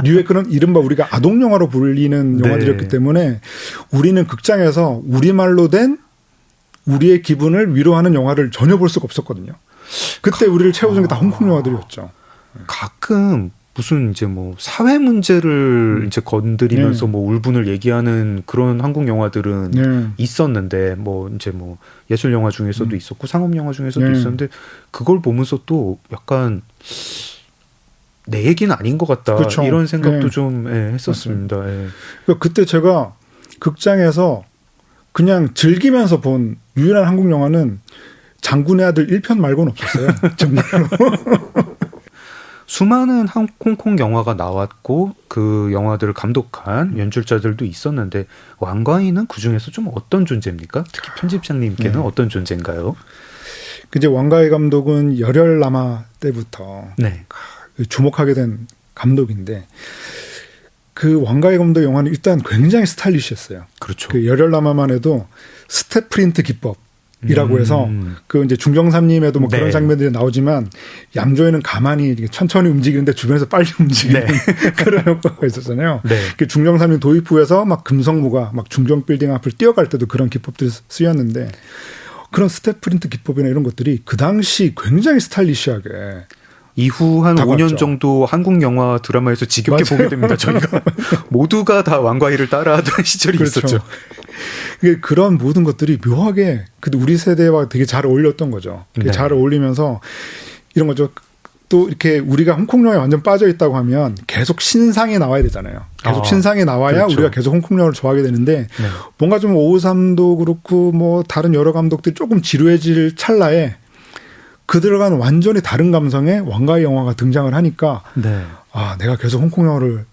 뉴의 그런 이른바 우리가 아동 영화로 불리는 영화들이었기 때문에 우리는 극장에서 우리말로 된 우리의 기분을 위로하는 영화를 전혀 볼 수가 없었거든요. 그때 우리를 채워준 게 다 홍콩 영화들이었죠. 가끔 무슨 이제 뭐 사회 문제를 이제 건드리면서 뭐 울분을 얘기하는 그런 한국 영화들은 있었는데 뭐 이제 뭐 예술 영화 중에서도 있었고 상업 영화 중에서도 있었는데 그걸 보면서 또 약간 내 얘기는 아닌 것 같다. 이런 생각도 좀 했었습니다. 그러니까 그때 제가 극장에서 그냥 즐기면서 본 유일한 한국 영화는 장군의 아들 1편 말고는 없었어요. 정말로. 수많은 홍콩 영화가 나왔고 그 영화들을 감독한 연출자들도 있었는데 왕가인은 그중에서 좀 어떤 존재입니까? 특히 편집장님께는 어떤 존재인가요? 이제 왕가인 감독은 열혈남아 때부터 주목하게 된 감독인데 그 왕가의 감독 영화는 일단 굉장히 스타일리시했어요. 그렇죠. 그 열혈남아만 해도 스텝 프린트 기법이라고 해서 그 이제 중경삼님에도 뭐 그런 장면들이 나오지만 양조에는 가만히 이렇게 천천히 움직이는데 주변에서 빨리 움직이는 그런 효과가 있었잖아요. 그 중경삼님 도입 후에서 막 금성무가 막 중경 빌딩 앞을 뛰어갈 때도 그런 기법들이 쓰였는데 그런 스텝 프린트 기법이나 이런 것들이 그 당시 굉장히 스타일리시하게 이후 한 5년 정도 한국 영화 드라마에서 지겹게 보게 됩니다. 저희가 모두가 다 왕과이를 따라하던 시절이 있었죠. 그런 모든 것들이 묘하게 우리 세대와 되게 잘 어울렸던 거죠. 잘 어울리면서 이런 거죠. 또 이렇게 우리가 홍콩 영화에 완전 빠져 있다고 하면 계속 신상이 나와야 되잖아요. 계속 신상이 나와야 그렇죠. 우리가 계속 홍콩 영화를 좋아하게 되는데 네. 뭔가 좀 553도 그렇고 뭐 다른 여러 감독들이 조금 지루해질 찰나에 그들과는 완전히 다른 감성의 왕가의 영화가 등장을 하니까 네. 아, 내가 계속 홍콩 영화를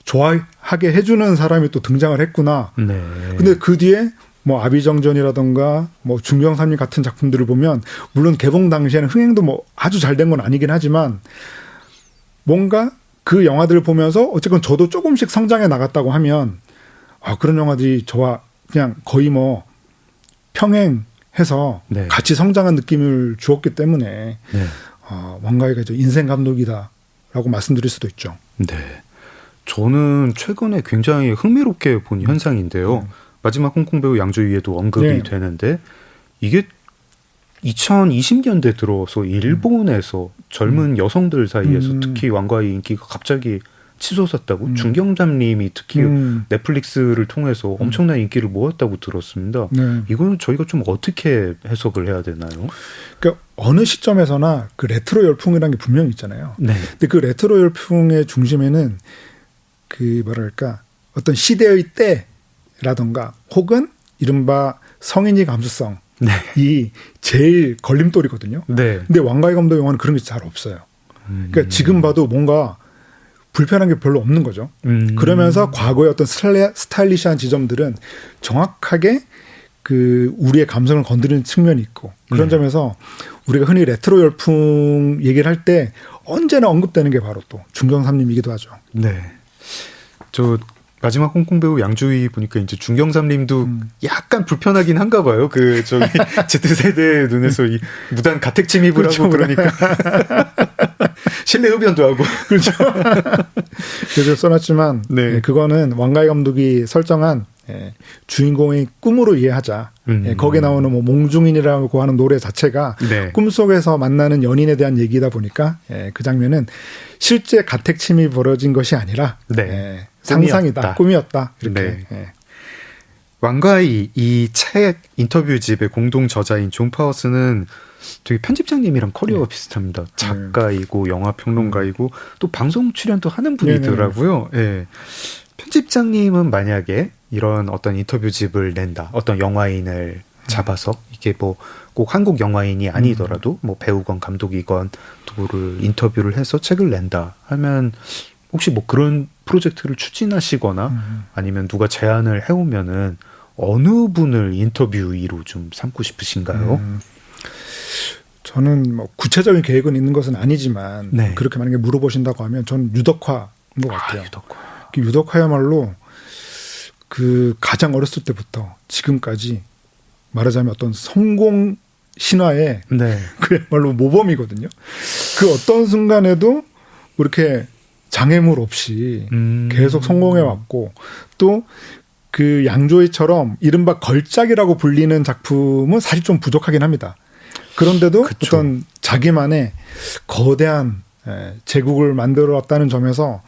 좋아하게 해주는 사람이 또 등장을 했구나. 네. 근데 그 뒤에 뭐 아비정전이라던가 뭐 중경삼림 같은 작품들을 보면 물론 개봉 당시에는 흥행도 뭐 아주 잘 된 건 아니긴 하지만 뭔가 그 영화들을 보면서 어쨌건 저도 조금씩 성장해 나갔다고 하면 그런 영화들이 저와 그냥 거의 뭐 평행해서 네. 같이 성장한 느낌을 주었기 때문에 네. 왕가이가 인생 감독이다라고 말씀드릴 수도 있죠. 네. 저는 최근에 굉장히 흥미롭게 본 현상인데요. 마지막 홍콩 배우 양조위에도 언급이 네. 되는데 이게 2020년대 들어서 일본에서 젊은 여성들 사이에서 특히 왕가의 인기가 갑자기 치솟았다고 중경잠님이 특히 넷플릭스를 통해서 엄청난 인기를 모았다고 들었습니다. 네. 이거는 저희가 좀 어떻게 해석을 해야 되나요? 그러니까 어느 시점에서나 그 레트로 열풍이라는 게 분명히 있잖아요. 네. 근데 그 레트로 열풍의 중심에는 그 뭐랄까 어떤 시대의 때라던가 혹은 이른바 성인이 감수성이 네. 제일 걸림돌이거든요. 네. 근데 왕가의 감독 영화는 그런 게 잘 없어요. 그러니까 지금 봐도 뭔가 불편한 게 별로 없는 거죠. 그러면서 과거의 어떤 스타일리시한 지점들은 정확하게 그 우리의 감성을 건드리는 측면이 있고 그런 점에서 우리가 흔히 레트로 열풍 얘기를 할 때 언제나 언급되는 게 바로 또 중경삼림이기도 하죠. 네. 저 마지막 홍콩 배우 양조위 보니까 이제 중경삼님도 약간 불편하긴 한가 봐요. 그 저기 Z세대 눈에서 이 무단 가택 침입을 그렇죠. 하고 그러니까 실내 흡연도 하고 그렇죠. 그래서 써놨지만 네. 그거는 왕가의 감독이 설정한 주인공의 꿈으로 이해하자. 거기에 나오는 뭐 몽중인이라고 하는 노래 자체가 네. 꿈속에서 만나는 연인에 대한 얘기다 보니까 그 장면은 실제 가택 침입이 벌어진 것이 아니라 네. 상상이다, 꿈이었다. 이렇게. 네. 왕가의 이 책 인터뷰집의 공동 저자인 존 파워스는 되게 편집장님이랑 커리어가 비슷합니다. 작가이고 영화 평론가이고 또 방송 출연도 하는 분이더라고요. 예. 편집장님은 만약에 이런 어떤 인터뷰집을 낸다, 어떤 영화인을 잡아서 이게 뭐 꼭 한국 영화인이 아니더라도 뭐 배우건 감독이건 누구를 인터뷰를 해서 책을 낸다 하면 혹시 뭐 그런 프로젝트를 추진하시거나 아니면 누가 제안을 해오면은 어느 분을 인터뷰이로 좀 삼고 싶으신가요? 저는 뭐 구체적인 계획은 있는 것은 아니지만 네. 그렇게 만약에 물어보신다고 하면 저는 유덕화인 것 같아요. 유덕화. 유덕화야말로 그 가장 어렸을 때부터 지금까지 말하자면 어떤 성공 신화의 네. 그야말로 모범이거든요. 그 어떤 순간에도 이렇게 장애물 없이 계속 성공해 왔고 또 그 양조위처럼 이른바 걸작이라고 불리는 작품은 사실 좀 부족하긴 합니다. 그런데도 그쵸. 어떤 자기만의 거대한 제국을 만들어 왔다는 점에서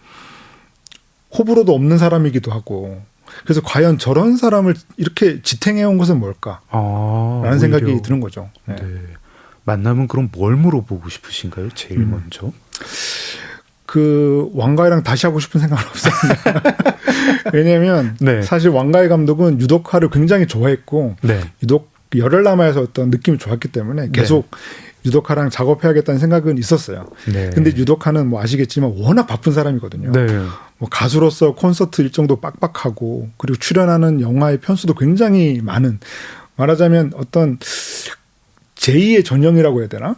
호불호도 없는 사람이기도 하고 그래서 과연 저런 사람을 이렇게 지탱해 온 것은 뭘까? 라는 생각이 드는 거죠. 네. 네. 만나면 그럼 뭘 물어보고 싶으신가요? 제일 먼저. 그 왕가이랑 다시 하고 싶은 생각은 없습니다. 왜냐하면 네. 사실 왕가이 감독은 유덕화를 굉장히 좋아했고 네. 열혈남아에서 어떤 느낌이 좋았기 때문에 계속 유덕화랑 작업해야겠다는 생각은 있었어요. 네. 근데 유덕화는 뭐 아시겠지만 워낙 바쁜 사람이거든요. 네. 뭐 가수로서 콘서트 일정도 빡빡하고 그리고 출연하는 영화의 편수도 굉장히 많은 말하자면 어떤 제2의 전형이라고 해야 되나?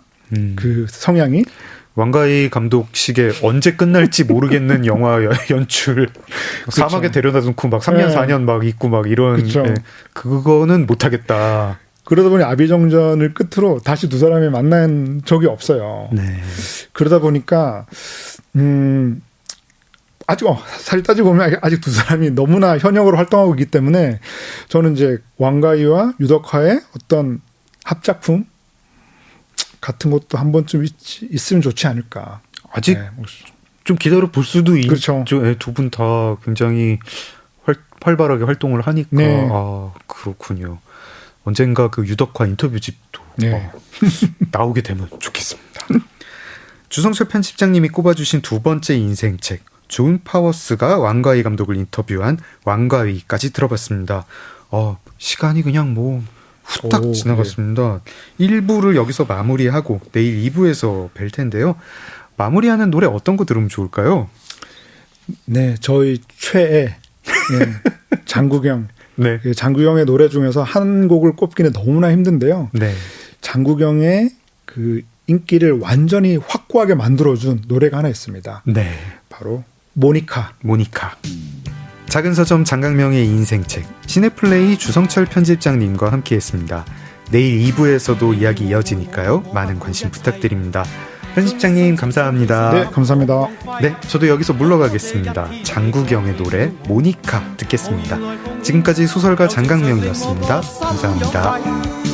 그 성향이 왕가이 감독식의 언제 끝날지 모르겠는 영화 연출 사막에 데려다 놓고 막 3년 네. 4년 막 있고 막 이런 예, 그거는 못하겠다. 그러다 보니 아비정전을 끝으로 다시 두 사람이 만난 적이 없어요. 네. 그러다 보니까 아직 사실 따지고 보면 아직 두 사람이 너무나 현역으로 활동하고 있기 때문에 저는 이제 왕가이와 유덕화의 어떤 합작품 같은 것도 한 번쯤 있으면 좋지 않을까. 아직 네, 좀 기다려 볼 수도 그렇죠. 있죠. 네, 두 분 다 굉장히 활발하게 활동을 하니까. 네. 아, 그렇군요. 언젠가 그 유덕화 인터뷰집도 네. 나오게 되면 좋겠습니다. 주성철 편집장님이 꼽아주신 두 번째 인생책, 존 파워스가 왕가위 감독을 인터뷰한 왕가위까지 들어봤습니다. 시간이 그냥 뭐 후딱 지나갔습니다. 1부를 여기서 마무리하고 내일 2부에서 뵐 텐데요. 마무리하는 노래 어떤 거 들으면 좋을까요? 네, 저희 최애 장국영. 네. 장국영의 노래 중에서 한 곡을 꼽기는 너무나 힘든데요. 네. 장국영의 그 인기를 완전히 확고하게 만들어준 노래가 하나 있습니다. 네. 바로 모니카. 작은 서점 장강명의 인생책, 시네플레이 주성철 편집장님과 함께했습니다. 내일 2부에서도 이야기 이어지니까요. 많은 관심 부탁드립니다. 편집장님 감사합니다. 네, 감사합니다. 네, 저도 여기서 물러가겠습니다. 장국영의 노래 모니카 듣겠습니다. 지금까지 소설가 장강명이었습니다. 감사합니다.